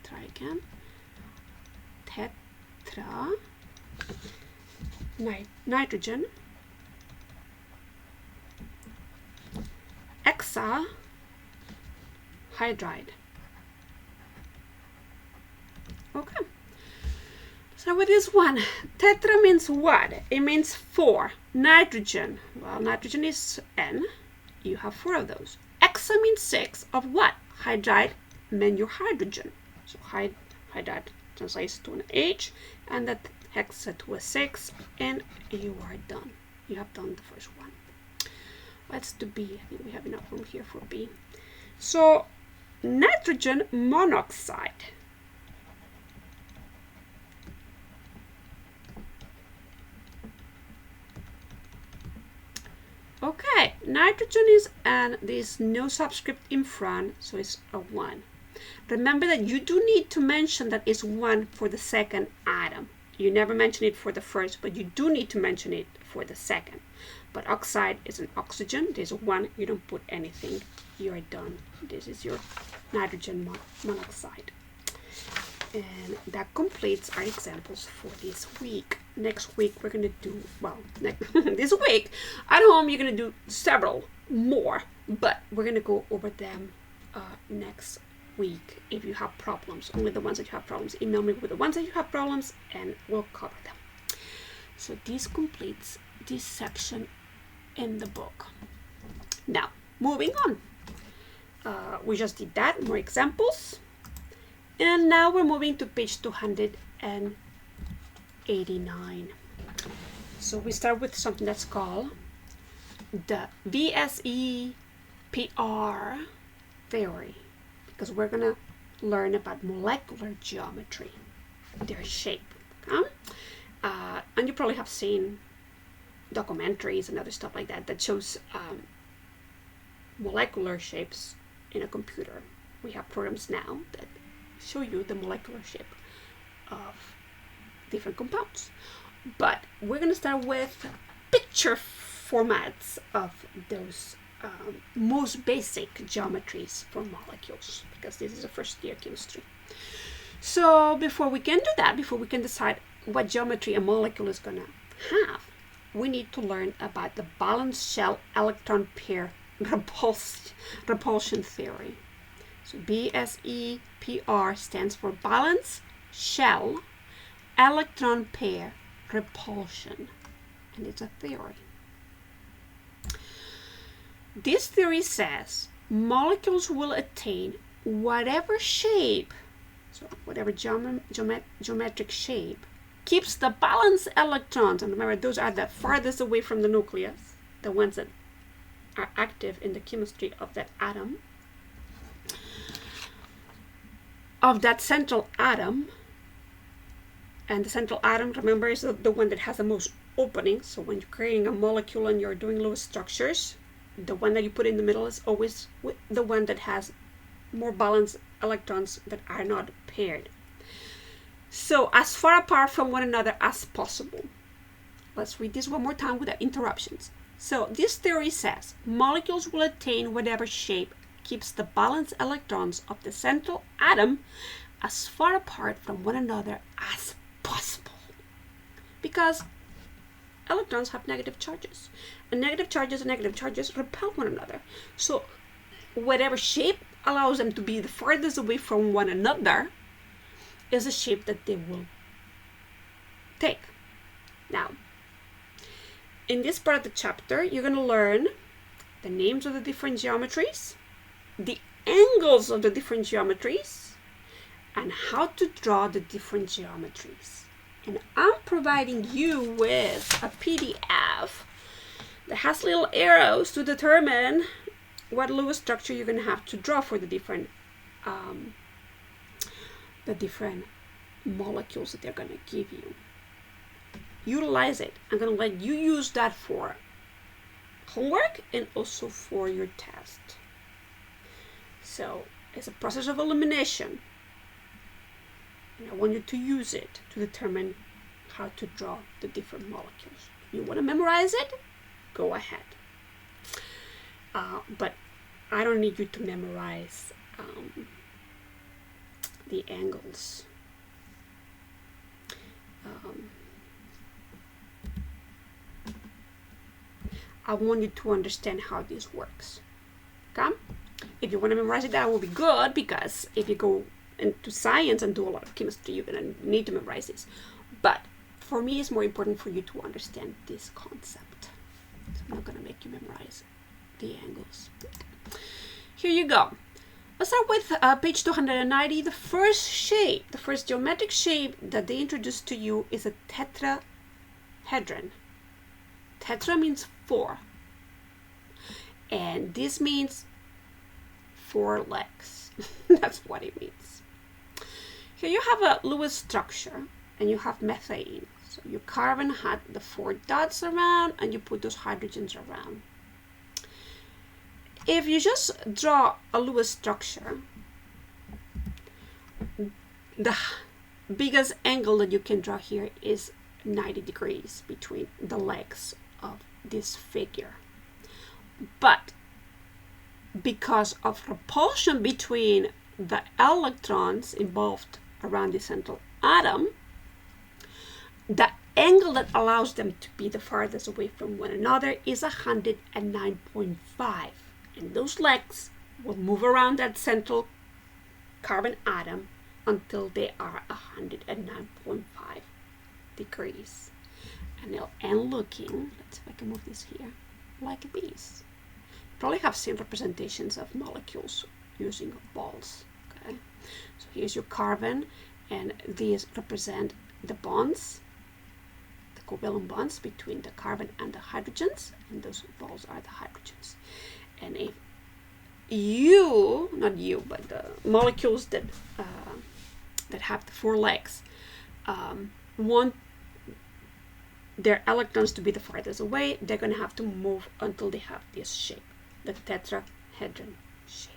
try again. Tetra nitrogen hexahydride. Okay. So with this one, tetra means what? It means 4. Nitrogen. Well, nitrogen is N. You have 4 of those. Hexa means 6 of what? Hydride means your hydrogen. So hydride translates to an H, and that hexa to a 6, and you are done. You have done the first one. Let's do B. I think we have enough room here for B. So nitrogen monoxide. Okay, nitrogen is and there's no subscript in front, so it's a 1. Remember that you do need to mention that it's 1 for the second atom. You never mention it for the first, but you do need to mention it for the second. But oxide is an oxygen. There's a 1. You don't put anything. You're done. This is your nitrogen monoxide. And that completes our examples for this week. Next week we're going to do, well, this week at home you're going to do several more, but we're going to go over them next week. If you have problems, only the ones that you have problems, email me with the ones that you have problems and we'll cover them. So this completes this section in the book. Now, moving on. We just did that, more examples. And now we're moving to page 289. So we start with something that's called the VSEPR theory, because we're going to learn about molecular geometry, their shape. And you probably have seen documentaries and other stuff like that that shows molecular shapes in a computer. We have programs now that show you the molecular shape of different compounds. But we're going to start with picture formats of those most basic geometries for molecules, because this is a first year chemistry. So before we can do that, before we can decide what geometry a molecule is going to have, we need to learn about the balanced shell electron pair repulsion theory. So BSEPR stands for balanced shell electron pair repulsion, and it's a theory. This theory says molecules will attain whatever shape, so whatever geometric shape, keeps the balanced electrons, and remember those are the farthest away from the nucleus, the ones that are active in the chemistry of that atom, of that central atom. And the central atom, remember, is the one that has the most openings. So when you're creating a molecule and you're doing Lewis structures, the one that you put in the middle is always the one that has more balanced electrons that are not paired. So as far apart from one another as possible. Let's read this one more time without interruptions. So this theory says molecules will attain whatever shape keeps the balanced electrons of the central atom as far apart from one another as possible. Because electrons have negative charges, and negative charges repel one another. So whatever shape allows them to be the farthest away from one another is a shape that they will take. Now, in this part of the chapter, you're going to learn the names of the different geometries, the angles of the different geometries, and how to draw the different geometries. And I'm providing you with a PDF that has little arrows to determine what Lewis structure you're going to have to draw for the different molecules that they're going to give you. Utilize it. I'm going to let you use that for homework and also for your test. So it's a process of elimination, and I want you to use it to determine how to draw the different molecules. If you want to memorize it, go ahead. But I don't need you to memorize the angles. I want you to understand how this works. Okay? If you want to memorize it, that will be good, because if you go into science and do a lot of chemistry, you're going to need to memorize this. But for me, it's more important for you to understand this concept. So I'm not going to make you memorize the angles. Here you go. Let's start with page 290. The first shape, the first geometric shape that they introduced to you is a tetrahedron. Tetra means 4. And this means 4 legs. That's what it means. Here you have a Lewis structure, and you have methane. So your carbon had the 4 dots around, and you put those hydrogens around. If you just draw a Lewis structure, the biggest angle that you can draw here is 90 degrees between the legs of this figure. But because of repulsion between the electrons involved around the central atom, the angle that allows them to be the farthest away from one another is 109.5. And those legs will move around that central carbon atom until they are 109.5 degrees. And they'll end looking, let's see if I can move this here, like these. Probably have seen representations of molecules using balls. Okay, so here's your carbon, and these represent the bonds, the covalent bonds between the carbon and the hydrogens, and those balls are the hydrogens. And if you, not you, but the molecules that have the 4 legs want their electrons to be the farthest away, they're going to have to move until they have this shape, the tetrahedron shape.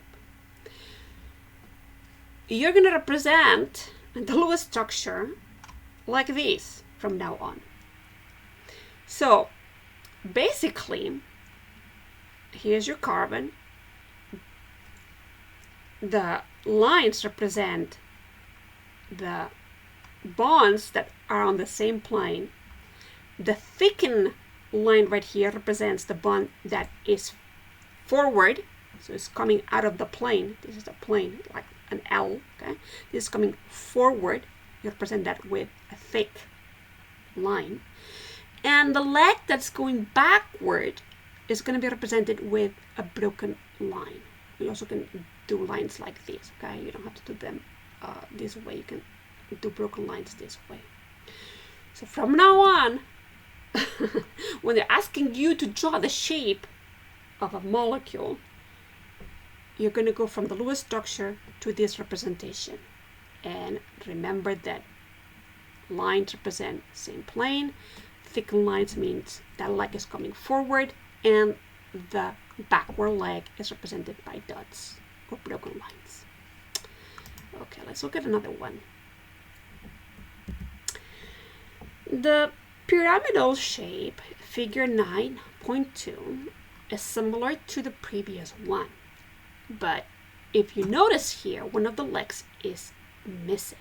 You're going to represent the Lewis structure like this from now on. So basically, here's your carbon. The lines represent the bonds that are on the same plane. The thickened line right here represents the bond that is forward, so it's coming out of the plane. This is the plane, like an L. Okay, this is coming forward. You represent that with a thick line, and the leg that's going backward is going to be represented with a broken line. We also can do lines like this. Okay, you don't have to do them this way. You can do broken lines this way. So from now on, when they're asking you to draw the shape of a molecule, you're going to go from the Lewis structure to this representation. And remember that lines represent same plane. Thickened lines means that leg is coming forward, and the backward leg is represented by dots or broken lines. Okay, let's look at another one. The pyramidal shape, figure 9.2, is similar to the previous one. But if you notice here, one of the legs is missing.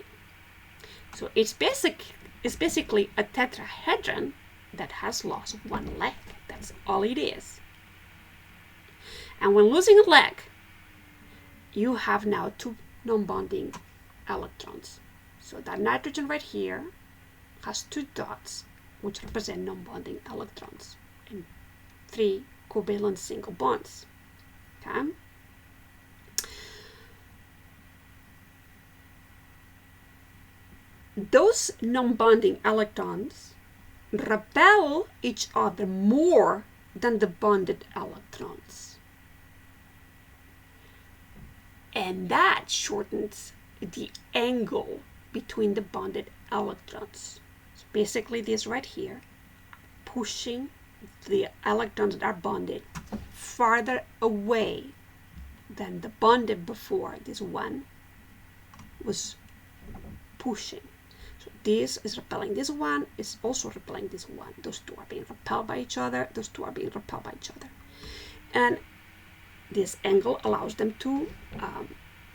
So it's basically a tetrahedron that has lost one leg. That's all it is. And when losing a leg, you have now 2 non-bonding electrons. So that nitrogen right here has 2 dots, which represent non-bonding electrons, and 3 covalent single bonds. Okay? Those non-bonding electrons repel each other more than the bonded electrons. And that shortens the angle between the bonded electrons. So basically this right here, pushing the electrons that are bonded farther away than the bonded before. This one was pushing. So this is repelling this one, is also repelling this one. Those two are being repelled by each other. Those two are being repelled by each other. And this angle allows them to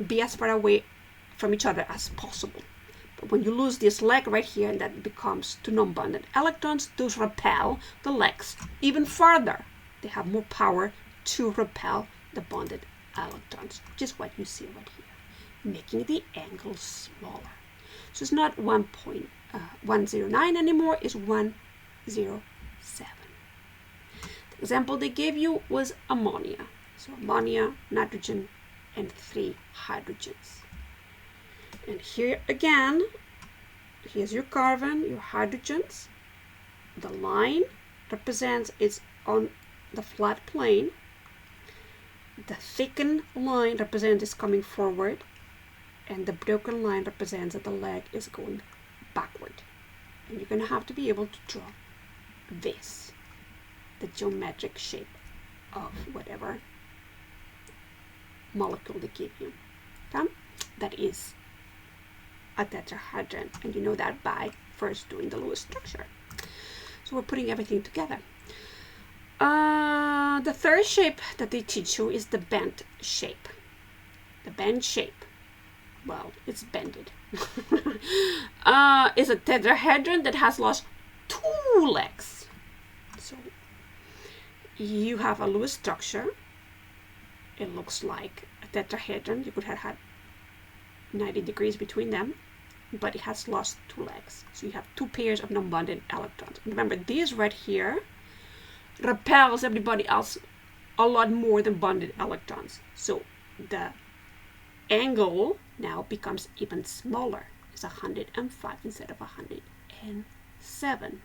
be as far away from each other as possible. But when you lose this leg right here, and that becomes two non-bonded electrons, those repel the legs even farther. They have more power to repel the bonded electrons, which is what you see right here, making the angle smaller. So it's not 1.109 anymore, it's 107. The example they gave you was ammonia. So ammonia, nitrogen, and 3 hydrogens. And here again, here's your carbon, your hydrogens. The line represents it's on the flat plane. The thickened line represents it's coming forward. And the broken line represents that the leg is going backward. And you're going to have to be able to draw this, the geometric shape of whatever molecule they give you. Okay? That is a tetrahedron, and you know that by first doing the Lewis structure. So we're putting everything together. The third shape that they teach you is the bent shape. The bent shape, well, it's bended. Is a tetrahedron that has lost 2 legs. So you have a Lewis structure. It looks like a tetrahedron. You could have had 90 degrees between them, but it has lost 2 legs. So you have 2 pairs of non-bonded electrons. Remember, this right here repels everybody else a lot more than bonded electrons. So the angle now becomes even smaller. It's 105 instead of 107.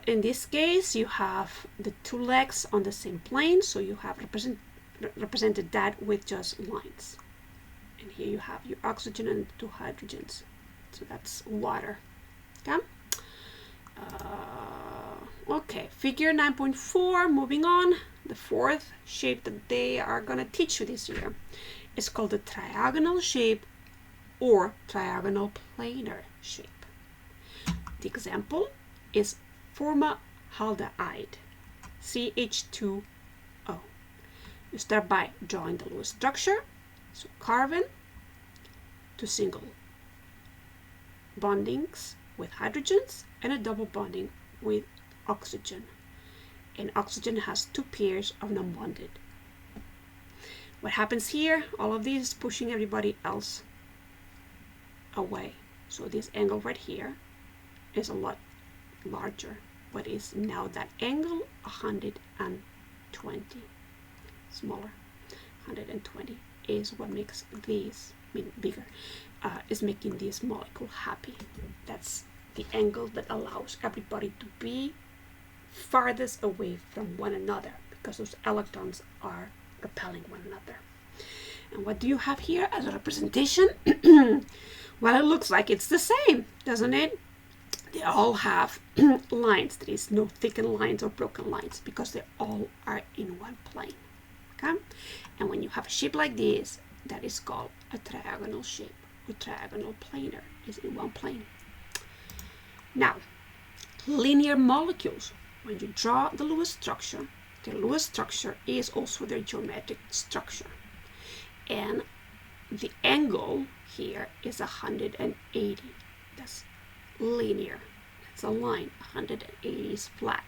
In this case, you have the 2 legs on the same plane, so you have represented that with just lines. And here you have your oxygen and 2 hydrogens. So that's water. Okay? Okay, figure 9.4, moving on. The 4th shape that they are going to teach you this year is called the triagonal shape or triagonal planar shape. The example is formaldehyde, CH2O. You start by drawing the Lewis structure. So carbon, 2 single bondings with hydrogens and a double bonding with oxygen. And oxygen has 2 pairs of non-bonded. What happens here? All of these is pushing everybody else away. So this angle right here is a lot larger. What is now that angle? 120. Smaller. 120 is what makes these bigger. Is making this molecule happy. That's the angle that allows everybody to be farthest away from one another, because those electrons are repelling one another. And what do you have here as a representation? Well, it looks like it's the same, doesn't it? They all have lines. There is no thickened lines or broken lines because they all are in one plane. Okay? And when you have a shape like this, that is called a triagonal shape, or triagonal planar, is in one plane. Now, linear molecules. When you draw the Lewis structure is also their geometric structure. And the angle here is 180. That's linear. That's a line. 180 is flat.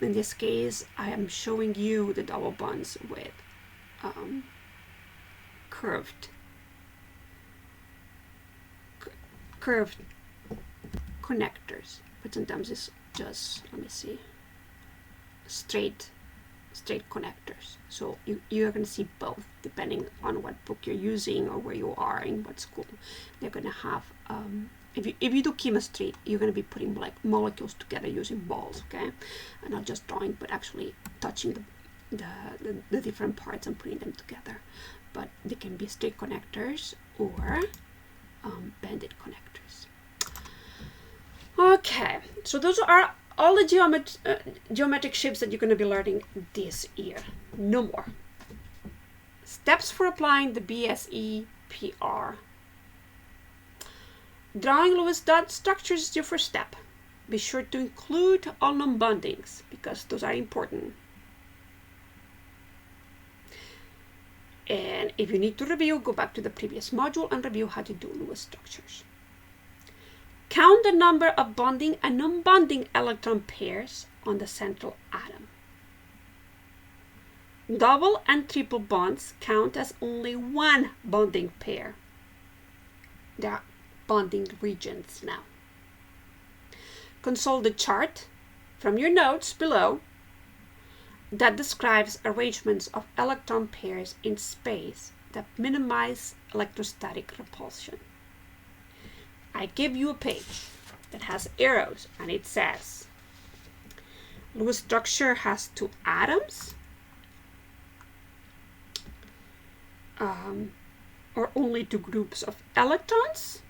In this case, I am showing you the double bonds with curved connectors, but sometimes it's just, let me see, straight connectors. So you're going to see both depending on what book you're using or where you are in what school. They're going to have, if you do chemistry, you're going to be putting like molecules together using balls, okay? And not just drawing, but actually touching the different parts and putting them together. But they can be straight connectors or banded connectors. Okay, so those are all the geometric shapes that you're going to be learning this year. No more. Steps for applying the BSE PR. Drawing Lewis dot structures is your first step. Be sure to include all non-bondings because those are important. And if you need to review, go back to the previous module and review how to do Lewis structures. Count the number of bonding and non-bonding electron pairs on the central atom. Double and triple bonds count as only one bonding pair. They are bonding regions now. Consult the chart from your notes below that describes arrangements of electron pairs in space that minimize electrostatic repulsion. I give you a page that has arrows and it says Lewis structure has two atoms or only two groups of electrons.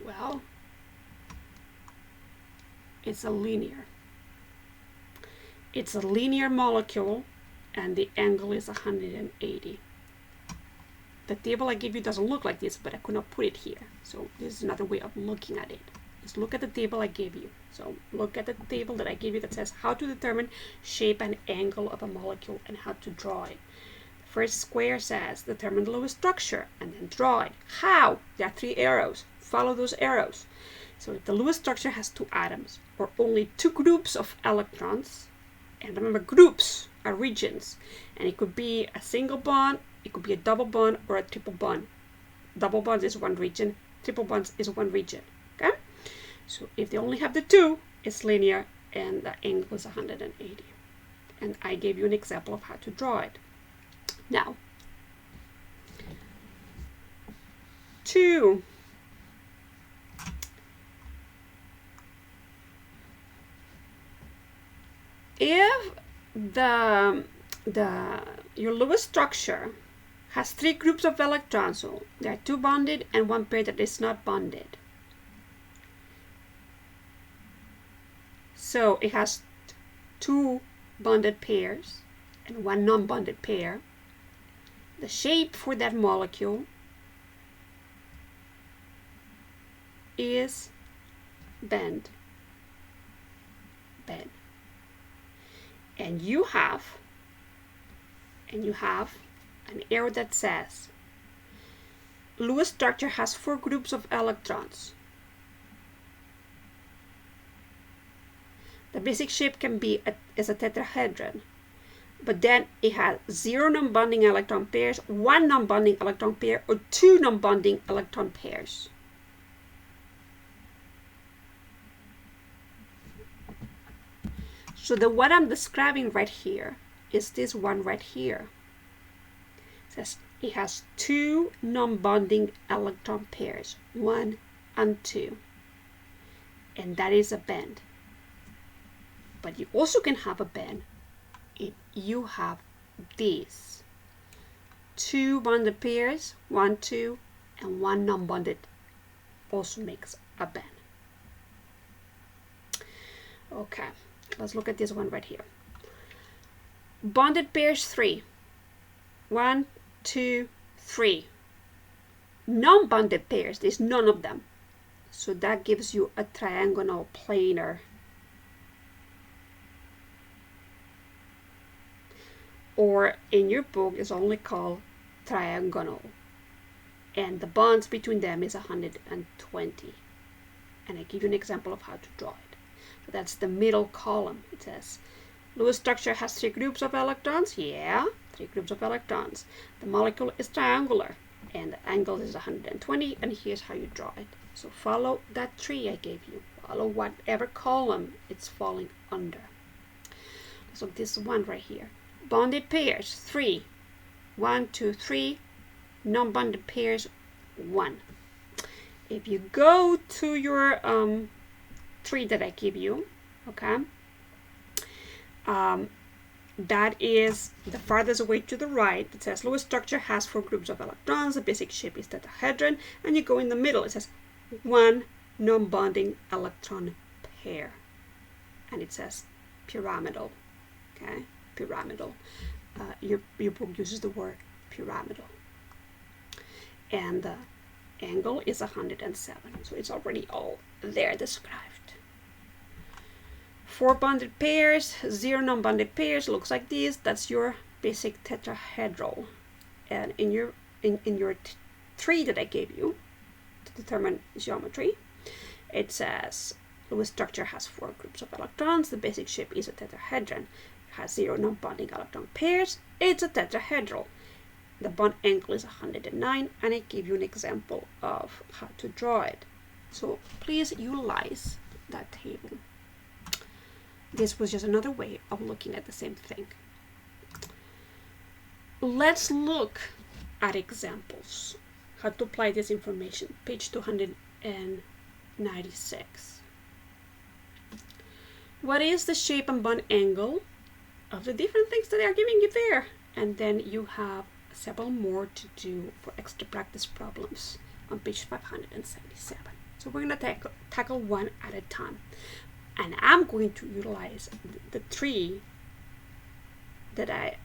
Well, it's a linear molecule and the angle is 180. The table I give you doesn't look like this, but I could not put it here. So this is another way of looking at it. Just look at the table I gave you. So look at the table that I gave you that says how to determine shape and angle of a molecule and how to draw it. The first square says determine the Lewis structure and then draw it. How? There are three arrows. Follow those arrows. So if the Lewis structure has two atoms or only two groups of electrons, and remember groups are regions, and it could be a single bond, it could be a double bond or a triple bond. Double bonds is one region, triple bonds is one region. Okay? So if they only have the two, it's linear and the angle is 180. And I gave you an example of how to draw it. Now, 2. If your Lewis structure has three groups of electrons, so there are two bonded and one pair that is not bonded. So it has two bonded pairs and one non-bonded pair. The shape for that molecule is band. And you have an arrow that says Lewis structure has four groups of electrons. The basic shape can be as a tetrahedron, but then it has 0 non-bonding electron pairs, 1 non-bonding electron pair, or 2 non-bonding electron pairs. So the what I'm describing right here is this one right here. It says it has 2 non-bonding electron pairs, 1 and 2. And that is a band. But you also can have a band if you have these 2 bonded pairs, 1, 2, and 1 non-bonded also makes a band. Okay. Let's look at this one right here. Bonded pairs 3. 1, 2, 3. Non-bonded pairs, there's none of them. So that gives you a trigonal planar. Or in your book is only called trigonal. And the bonds between them is 120. And I give you an example of how to draw it. So that's the middle column. It says Lewis structure has 3 groups of electrons. Yeah, 3 groups of electrons. The molecule is triangular and the angle is 120, and here's how you draw it. So follow that tree I gave you. follow whatever column it's falling under. So this one right here, bonded pairs 3, 1, 2, 3, non-bonded pairs 1. If you go to your tree that I give you, okay, that is the farthest away to the right. It says Lewis structure has 4 groups of electrons, the basic shape is tetrahedron, and you go in the middle, it says 1 non-bonding electron pair, and it says pyramidal. Okay, pyramidal. Your book uses the word pyramidal, and the angle is 107, so it's already all there described. 4 bonded pairs, 0 non-bonded pairs, looks like this. That's your basic tetrahedral. And in your tree that I gave you to determine geometry, it says Lewis structure has 4 groups of electrons. The basic shape is a tetrahedron. It has 0 non-bonding electron pairs. It's a tetrahedral. The bond angle is 109, and I give you an example of how to draw it. So please utilize that table. This was just another way of looking at the same thing. Let's look at examples. How to apply this information. Page 296. What is the shape and bond angle of the different things that they are giving you there? And then you have several more to do for extra practice problems on page 577. So we're going to tackle one at a time. And I'm going to utilize the tree that I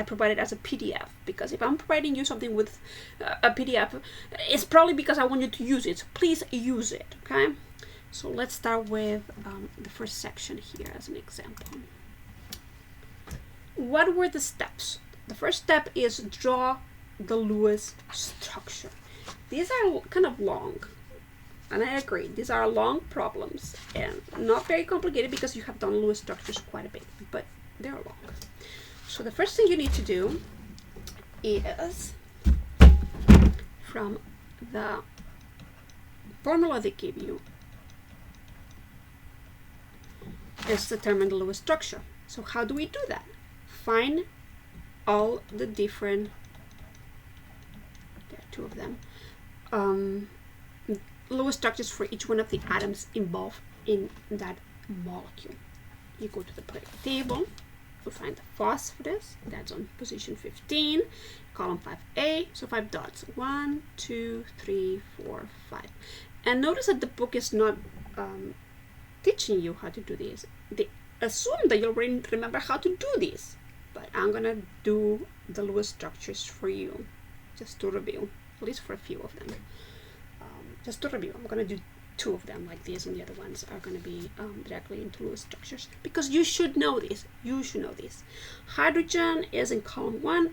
provided as a PDF, because if I'm providing you something with a PDF, it's probably because I want you to use it. So please use it, okay? So let's start with the first section here as an example. What were the steps? The first step is draw the Lewis structure. These are kind of long. And I agree, these are long problems and not very complicated because you have done Lewis structures quite a bit, but they're long. So the first thing you need to do is, from the formula they give you, is determine the Lewis structure. So how do we do that? Find all the different, there are 2 of them, Lewis structures for each one of the atoms involved in that molecule. You go to the periodic table, you find the phosphorus, that's on position 15, column 5A, so 5 dots, 1, 2, 3, 4, 5. And notice that the book is not teaching you how to do this. They assume that you already remember how to do this, but I'm gonna do the Lewis structures for you, just to review, at least for a few of them. Just to review, I'm going to do 2 of them like this, and the other ones are going to be directly into Lewis structures, because you should know this. You should know this. Hydrogen is in column 1,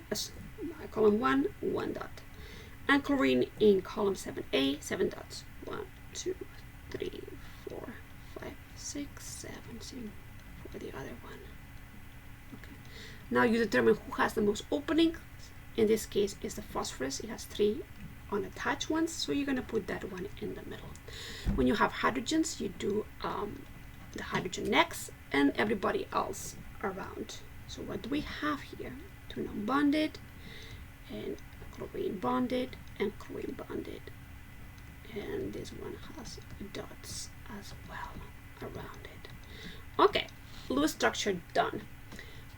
1 dot, and chlorine in column 7A, 7 dots. 1, 2, 3, 4, 5, 6, 7, same for the other one. Okay. Now you determine who has the most openings. In this case, is the phosphorus. It has 3 unattached ones, so you're going to put that one in the middle. When you have hydrogens, you do the hydrogen next and everybody else around. So what do we have here? 2 non-bonded, and chlorine bonded, and chlorine bonded, and this one has dots as well around it. Okay, Lewis structure done.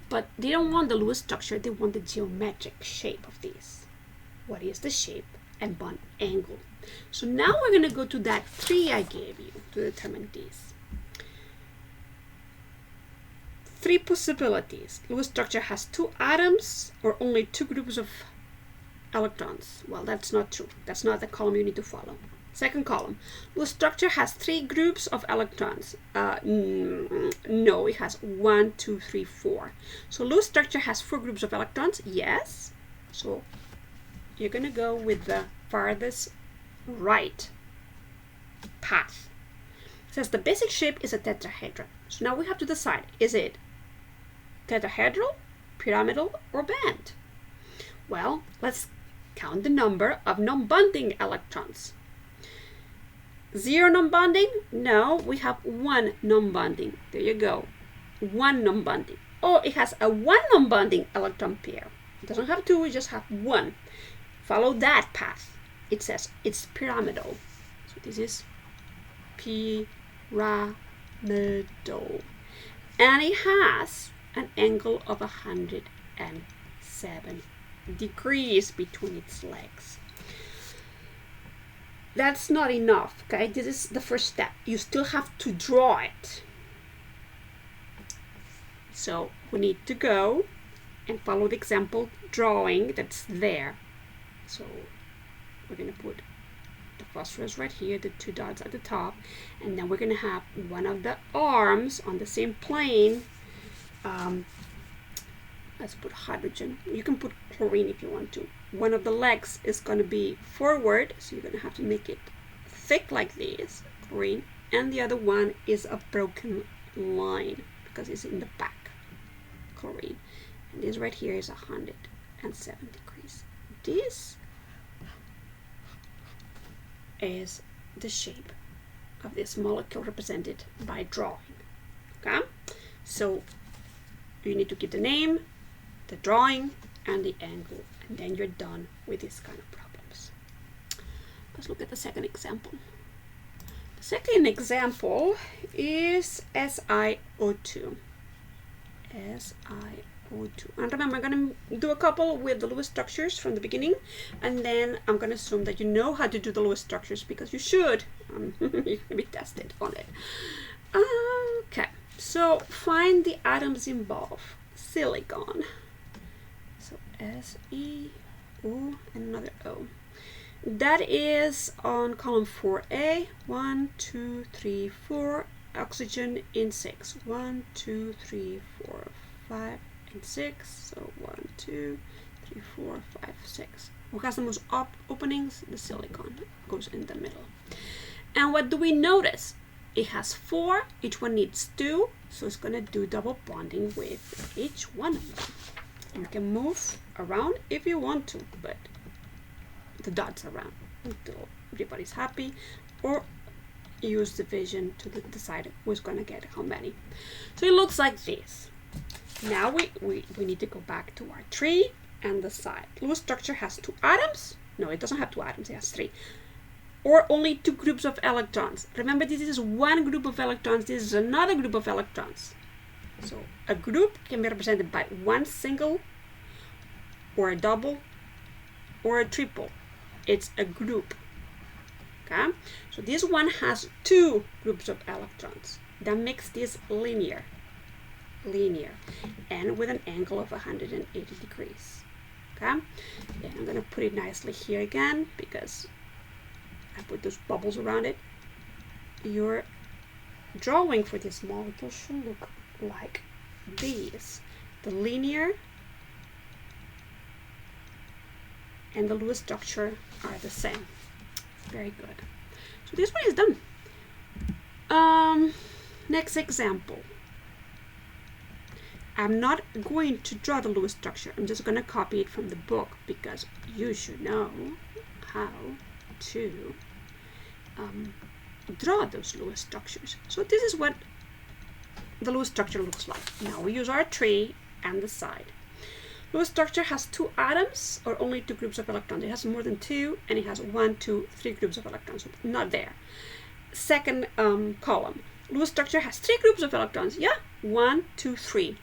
But they don't want the Lewis structure, they want the geometric shape of these. What is the shape and bond angle? So now we're going to go to that tree I gave you to determine these. 3 possibilities. Lewis structure has 2 atoms or only 2 groups of electrons. Well, that's not true. That's not the column you need to follow. Second column. Lewis structure has 3 groups of electrons. No, it has 1, 2, 3, 4. So Lewis structure has 4 groups of electrons. Yes. So you're going to go with the farthest right path. It says the basic shape is a tetrahedron. So now we have to decide, is it tetrahedral, pyramidal, or band? Well, let's count the number of non-bonding electrons. 0 non-bonding? No, we have 1 non-bonding. There you go. 1 non-bonding. Oh, it has a 1 non-bonding electron pair. It doesn't have 2, we just have 1. Follow that path. It says it's pyramidal. So this is pyramidal. And it has an angle of 107 degrees between its legs. That's not enough, okay? This is the first step. You still have to draw it. So we need to go and follow the example drawing that's there. So we're going to put the phosphorus right here, the 2 dots at the top, and then we're going to have one of the arms on the same plane. Let's put hydrogen. You can put chlorine if you want to. One of the legs is going to be forward, so you're going to have to make it thick like this, chlorine, and the other one is a broken line because it's in the back, chlorine. And this right here is 107 degrees. This is the shape of this molecule represented by drawing. Okay, so you need to keep the name, the drawing, and the angle, and then you're done with this kind of problems. Let's look at the second example. The second example is SiO2. SiO2. And remember, I'm going to do a couple with the Lewis structures from the beginning, and then I'm going to assume that you know how to do the Lewis structures because you should. You're going to be tested on it. Okay, so find the atoms involved. Silicon. So S-E-O and another O. That is on column 4A. 1, 2, 3, 4. Oxygen in 6. 1, 2, 3, 4, 5, and 6. So 1, 2, 3, 4, 5, 6. Who has the most openings? The silicon goes in the middle. And what do we notice? It has 4. Each one needs 2. So it's going to do double bonding with each one of them. You can move around if you want to, but the dots around until everybody's happy, or use division to decide who's going to get how many. So it looks like this. Now we need to go back to our tree and the side. Lewis structure has 2 atoms. No, it doesn't have 2 atoms, it has 3. Or only 2 groups of electrons. Remember, this is one group of electrons, this is another group of electrons. So a group can be represented by one single, or a double, or a triple. It's a group. Okay? So this one has 2 groups of electrons. That makes this linear, and with an angle of 180 degrees. Okay? And I'm going to put it nicely here again because I put those bubbles around it. Your drawing for this molecule should look like these. The linear and the Lewis structure are the same. Very good. So this one is done. Next example. I'm not going to draw the Lewis structure. I'm just going to copy it from the book because you should know how to draw those Lewis structures. So this is what the Lewis structure looks like. Now we use our tree and the side. Lewis structure has 2 atoms or only 2 groups of electrons. It has more than 2, and it has 1, 2, 3 groups of electrons. So not there. Second column. Lewis structure has 3 groups of electrons. Yeah, 1, 2, 3.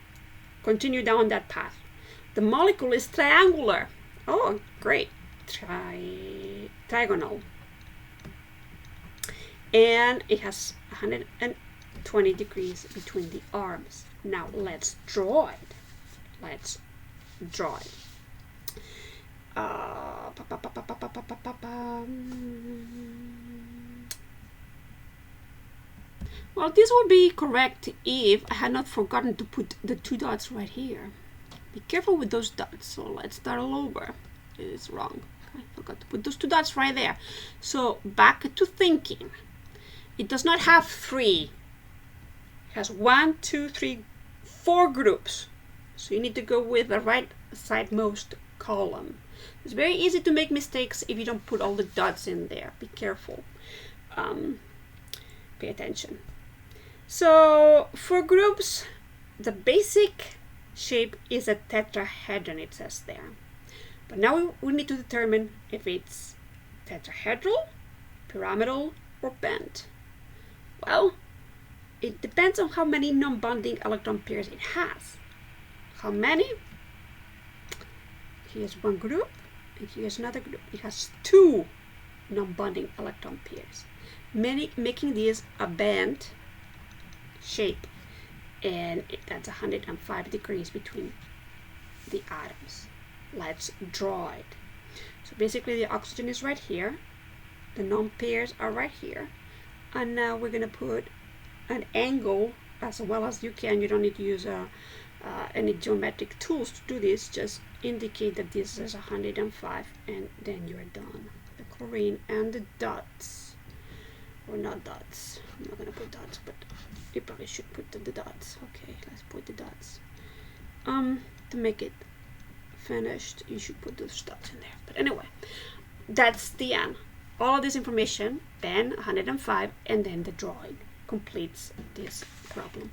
Continue down that path. The molecule is triangular. Oh, great. Trigonal. And it has 120 degrees between the arms. Now let's draw it. Let's draw it. Well, this would be correct if I had not forgotten to put the 2 dots right here. Be careful with those dots. So let's start all over. It is wrong. I forgot to put those 2 dots right there. So back to thinking. It does not have 3. It has 1, 2, 3, 4 groups. So you need to go with the right sidemost column. It's very easy to make mistakes if you don't put all the dots in there. Be careful. pay attention. So for groups, the basic shape is a tetrahedron, it says there. But now we need to determine if it's tetrahedral, pyramidal, or bent. Well, it depends on how many non-bonding electron pairs it has. How many? Here's one group, and here's another group. It has 2 non-bonding electron pairs, making this a bent shape, and that's 105 degrees between the atoms. Let's draw it. So basically the oxygen is right here, the non-pairs are right here, and now we're going to put an angle as well as you can. You don't need to use any geometric tools to do this. Just indicate that this is 105, and then you're done. The chlorine and the dots, or not dots, I'm not going to put dots, but you probably should put the dots. Okay, let's put the dots. To make it finished, you should put those dots in there. But anyway, that's the end. All of this information, then 105, and then the drawing completes this problem.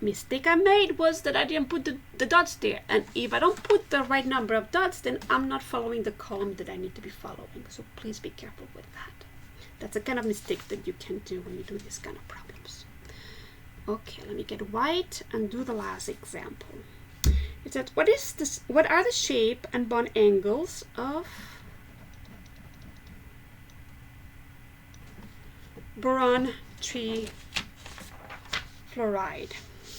Mistake I made was that I didn't put the dots there, and if I don't put the right number of dots, then I'm not following the column that I need to be following. So please be careful with that. That's a kind of mistake that you can do when you do these kind of problems. Okay, let me get white and do the last example. It said, what are the shape and bond angles of boron 3 fluoride?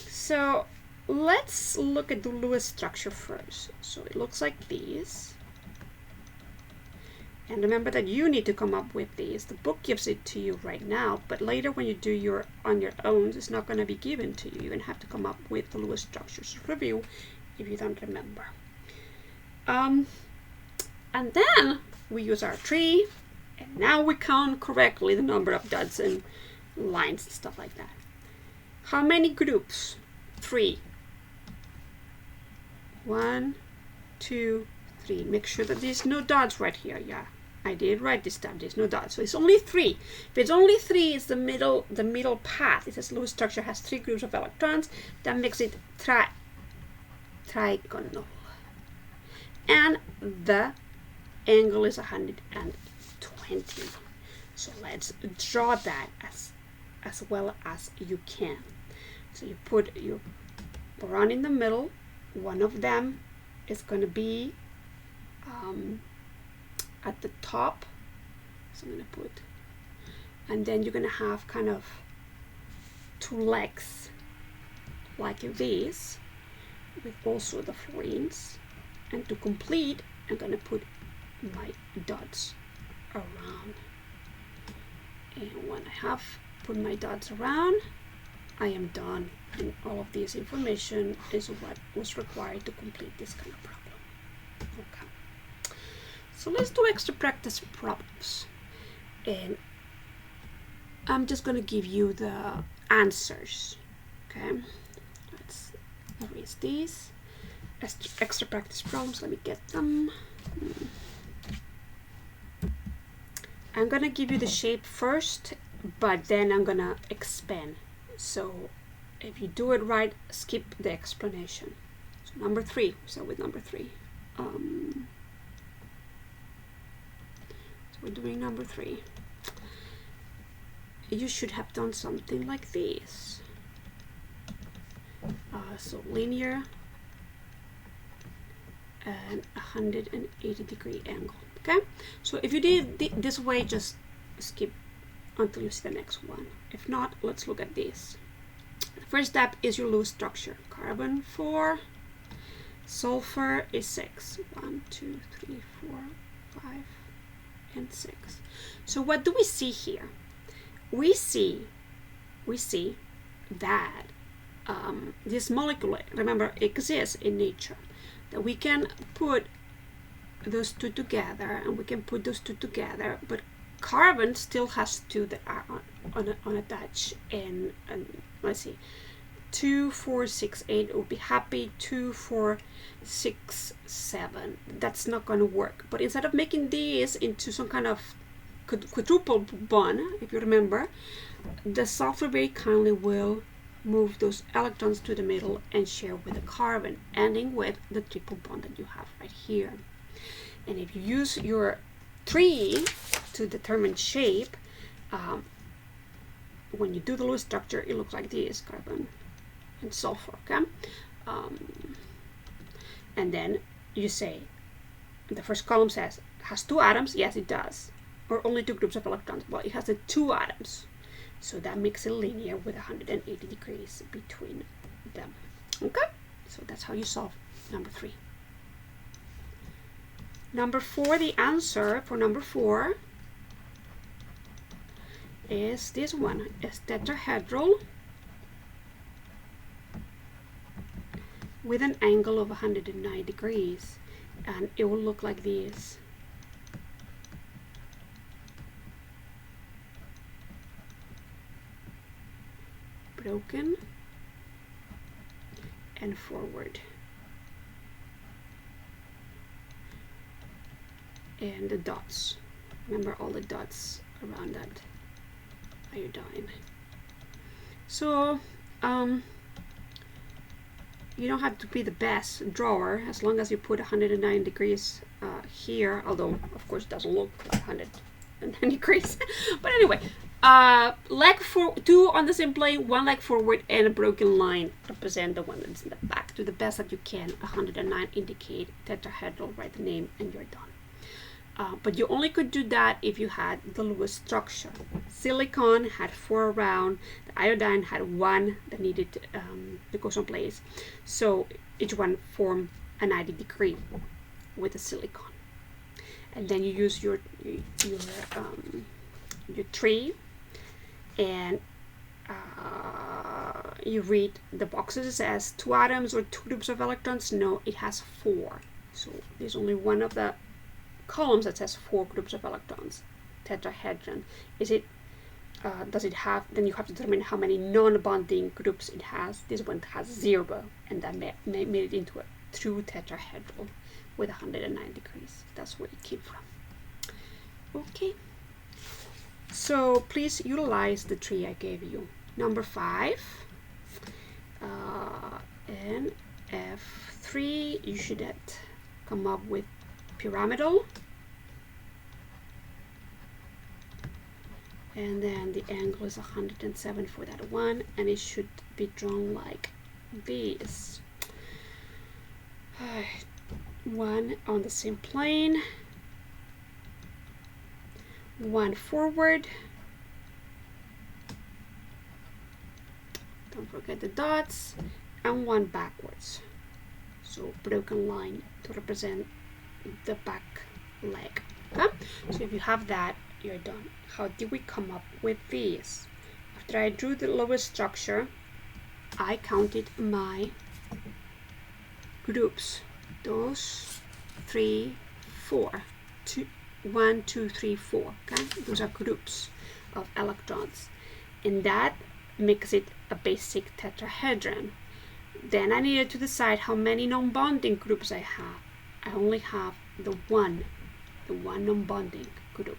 So let's look at the Lewis structure first. So it looks like this. And remember that you need to come up with these. The book gives it to you right now, but later when you do on your own, it's not going to be given to you. You're going to have to come up with the Lewis structures review if you don't remember. And then we use our tree, and now we count correctly the number of dots and lines and stuff like that. How many groups? 3. 1, 2, 3. Make sure that there's no dots right here. Yeah, I did right this time. There's no dots, so it's only 3. If it's only 3, it's the middle path. It says Lewis structure has 3 groups of electrons. That makes it trigonal, and the angle is 120. So let's draw that as well as you can. So you put your boron in the middle. One of them is going to be at the top. So I'm going to put, and then you're going to have kind of 2 legs like this, with also the fluorines. And to complete, I'm going to put my dots around. And when I have put my dots around, I am done. And all of this information is what was required to complete this kind of problem. Okay. So let's do extra practice problems. And I'm just going to give you the answers. Okay. Let's erase these. Extra practice problems. Let me get them. I'm going to give you the shape first, but then I'm going to expand. So if you do it right, skip the explanation. So number 3. So with number 3. So we're doing number 3. You should have done something like this. So linear and 180 degree angle. Okay, so if you did this way, just skip until you see the next one. If not, let's look at this. The first step is your Lewis structure. Carbon 4, sulfur is 6. 1, 2, 3, 4, 5, and 6. So what do we see here? We see that this molecule, remember, exists in nature. That we can put those 2 together, and we can put those 2 together, but carbon still has 2 that are unattached. And let's see, 2, 4, 6, 8 would be happy. 2, 4, 6, 7. That's not going to work. But instead of making these into some kind of quadruple bond, if you remember, the software very kindly will move those electrons to the middle and share with the carbon, ending with the triple bond that you have right here. And if you use your tree to determine shape, when you do the Lewis structure, it looks like this: carbon and sulfur. Okay, and then you say the first column says has 2 atoms. Yes, it does. Or only 2 groups of electrons. Well, it has the 2 atoms. So that makes it linear with 180 degrees between them. Okay? So that's how you solve number 3. Number 4, the answer for number 4 is this one. It's tetrahedral with an angle of 109 degrees. And it will look like this. Broken and forward, and the dots, remember all the dots around that iodine. So you don't have to be the best drawer as long as you put 109 degrees here, although of course it doesn't look like 109 degrees. But anyway, leg for 2 on the same plane, 1 leg forward, and a broken line represent the one that's in the back. Do the best that you can. 109 indicate tetrahedral, write the name, and you're done. But you only could do that if you had the Lewis structure. Silicon had 4 around, the iodine had 1 that needed to go someplace. So each one formed a 90 degree with the silicon. And then you use your tree, and you read the boxes. It says 2 atoms or 2 groups of electrons. No, it has 4. So there's only one of the columns that says 4 groups of electrons. Tetrahedron. Is it? Does it have? Then you have to determine how many non-bonding groups it has. This one has 0, and that made it into a true tetrahedral with 109 degrees. That's where it came from. Okay. So please utilize the tree I gave you. Number 5, and F3, you should come up with pyramidal. And then the angle is 107 for that one, and it should be drawn like this. 1 on the same plane, 1 forward, don't forget the dots, and 1 backwards. So broken line to represent the back leg. Okay? So if you have that, you're done. How did we come up with this? After I drew the Lewis structure, I counted my groups. 2, 3, 4. 1, 2, 3, 4. Okay, those are groups of electrons, and that makes it a basic tetrahedron. Then I needed to decide how many non-bonding groups I have. I only have the one non-bonding group.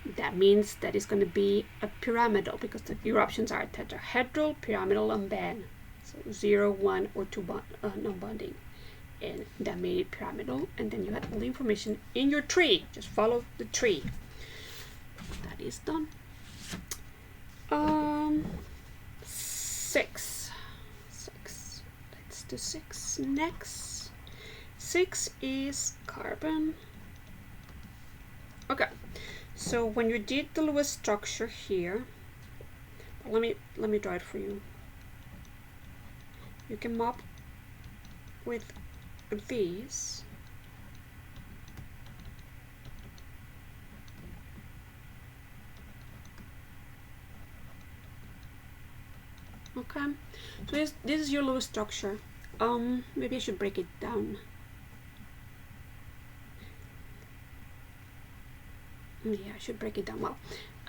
That means that it's going to be a pyramidal, because your options are tetrahedral, pyramidal, and band. So 0, 1, or 2 non-bonding. And that made it pyramidal, and then you had all the information in your tree. Just follow the tree. That is done. 6. Let's do 6 next. 6 is carbon. Okay, so when you did the Lewis structure here, let me draw it for you. You came up with these. Okay, so this is your Lewis structure. Maybe I should break it down. Yeah, I should break it down. Well,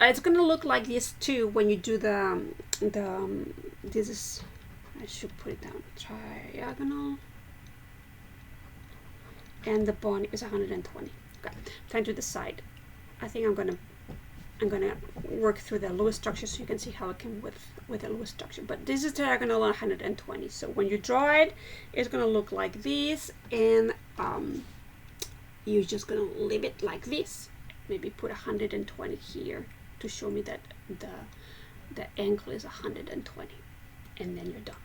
it's gonna look like this too when you do this is, I should put it down, triagonal, and the bond is 120. Okay, trying to decide. I think I'm gonna I'm gonna work through the Lewis structure so you can see how it came with a Lewis structure. But this is diagonal 120. So when you draw it, it's gonna look like this, and you're just gonna leave it like this. Maybe put 120 here to show me that the angle is 120, and then you're done.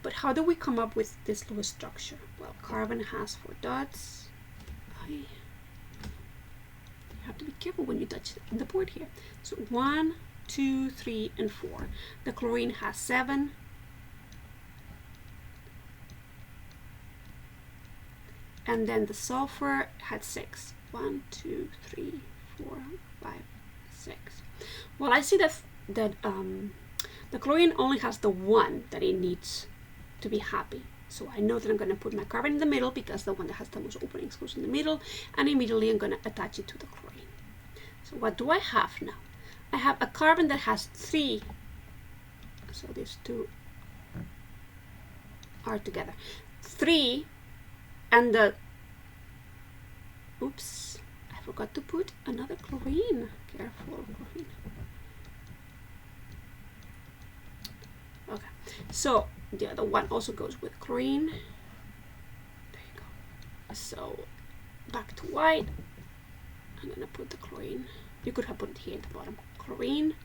But how do we come up with this Lewis structure? Well, carbon has 4 dots. You have to be careful when you touch the board here. So 1, 2, 3, and 4. The chlorine has 7. And then the sulfur had 6. 1, 2, 3, 4, 5, 6. Well, I see that the chlorine only has the 1 that it needs to be happy. So I know that I'm going to put my carbon in the middle because the one that has the most openings goes in the middle, and immediately I'm going to attach it to the chlorine. So what do I have now? I have a carbon that has 3. So these two are together. 3, and the, oops, I forgot to put another chlorine. Careful, chlorine. Okay, so the other one also goes with chlorine. There you go. So back to white. I'm gonna put the chlorine. You could have put it here at the bottom. Chlorine.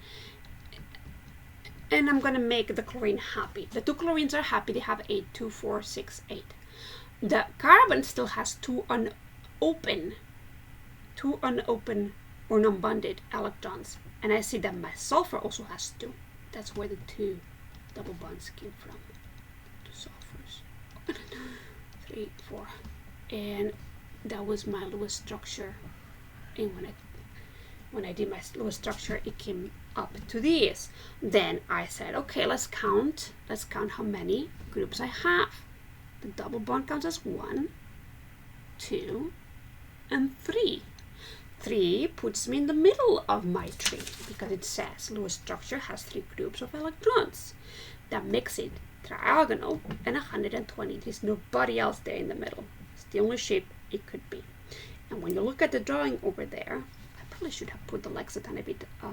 And I'm gonna make the chlorine happy. The 2 chlorines are happy. They have 8, 2, 4, 6, 8. The carbon still has 2 unopened or non-bonded electrons. And I see that my sulfur also has 2. That's where the 2 double bonds came from. 2 sulfurs. 3, 4. And that was my Lewis structure. And when I did my Lewis structure, it came up to this. Then I said, okay, let's count how many groups I have. The double bond counts as 1, 2, and 3. 3 puts me in the middle of my tree because it says Lewis structure has 3 groups of electrons. That makes it triagonal and 120. There's nobody else there in the middle. It's the only shape it could be. And when you look at the drawing over there, I probably should have put the legs a tiny bit. I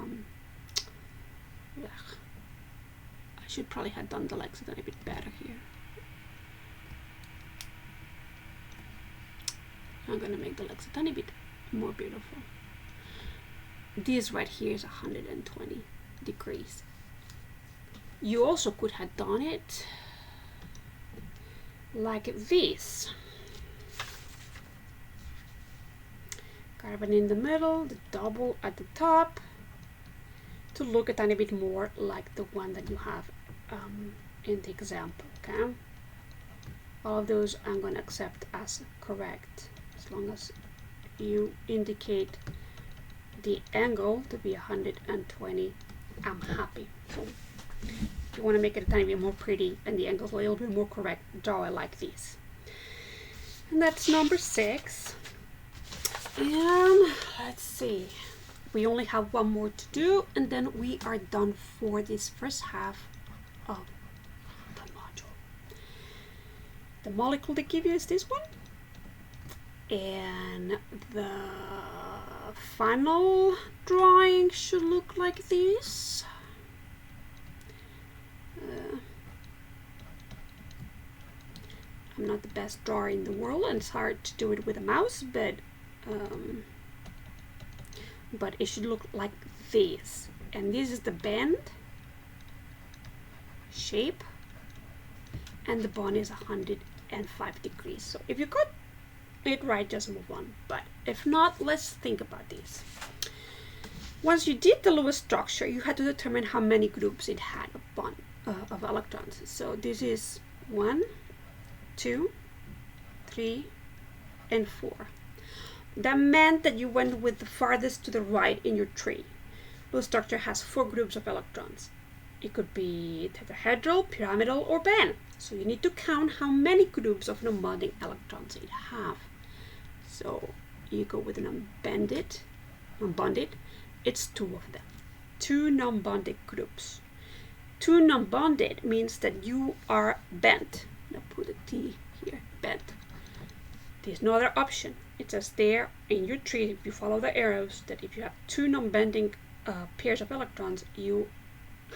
should probably have done the legs a tiny bit better here. I'm gonna make the legs a tiny bit more beautiful. This right here is 120 degrees. You also could have done it like this. Carbon in the middle, the double at the top, to look a tiny bit more like the one that you have in the example. Okay, all of those I'm going to accept as correct as long as you indicate the angle to be 120. I'm happy. So if you want to make it a tiny bit more pretty and the angle's a little bit more correct, draw it like this. And that's number 6. And let's see, we only have one more to do, and then we are done for this first half of the module. The molecule they give you is this one, and the final drawing should look like this. I'm not the best drawer in the world, and it's hard to do it with a mouse, but it should look like this. And this is the bend shape, and the bond is 105 degrees. So if you got it right, just move on. But if not, let's think about this. Once you did the Lewis structure, you had to determine how many groups it had of bond of electrons. So this is 1, 2, 3, and 4. That meant that you went with the farthest to the right in your tree. Lewis structure has 4 groups of electrons. It could be tetrahedral, pyramidal, or band. So you need to count how many groups of non-bonding electrons it have. So you go with non-bonded. It's 2 of them. 2 non-bonded groups. 2 non-bonded means that you are bent. Now put a T here, bent. There's no other option. It says there in your tree, if you follow the arrows, that if you have 2 non-bending pairs of electrons, you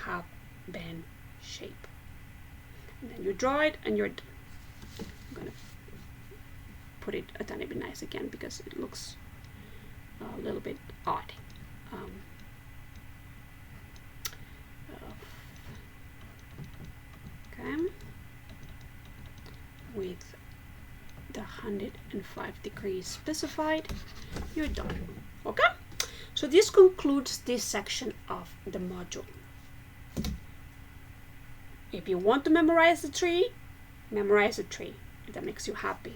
have band shape. And then you draw it and you're done. I'm gonna put it a tiny bit nice again because it looks a little bit odd. Okay, with the 105 degrees specified, you're done. Okay, so this concludes this section of the module. If you want to memorize the tree, memorize the tree if that makes you happy.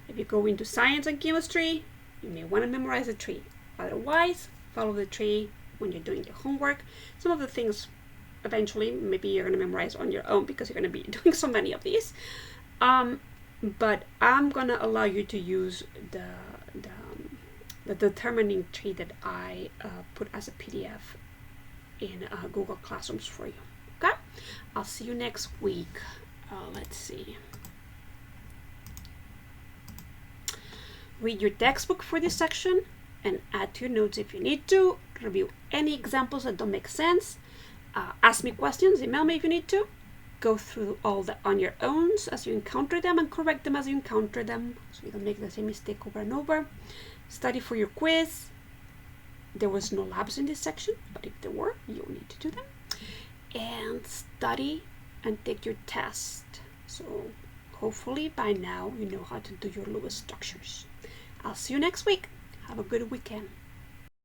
If you go into science and chemistry, you may want to memorize the tree. Otherwise, follow the tree when you're doing your homework. Some of the things eventually maybe you're going to memorize on your own because you're going to be doing so many of these. But I'm going to allow you to use the determining tree that I put as a PDF in Google Classrooms for you. Okay? I'll see you next week. Let's see. Read your textbook for this section and add to your notes if you need to. Review any examples that don't make sense. Ask me questions, email me if you need to. Go through all that on your own as you encounter them and correct them as you encounter them so you don't make the same mistake over and over. Study for your quiz. There was no labs in this section, but if there were, you'll need to do them. And study and take your test. So hopefully by now you know how to do your Lewis structures. I'll see you next week. Have a good weekend.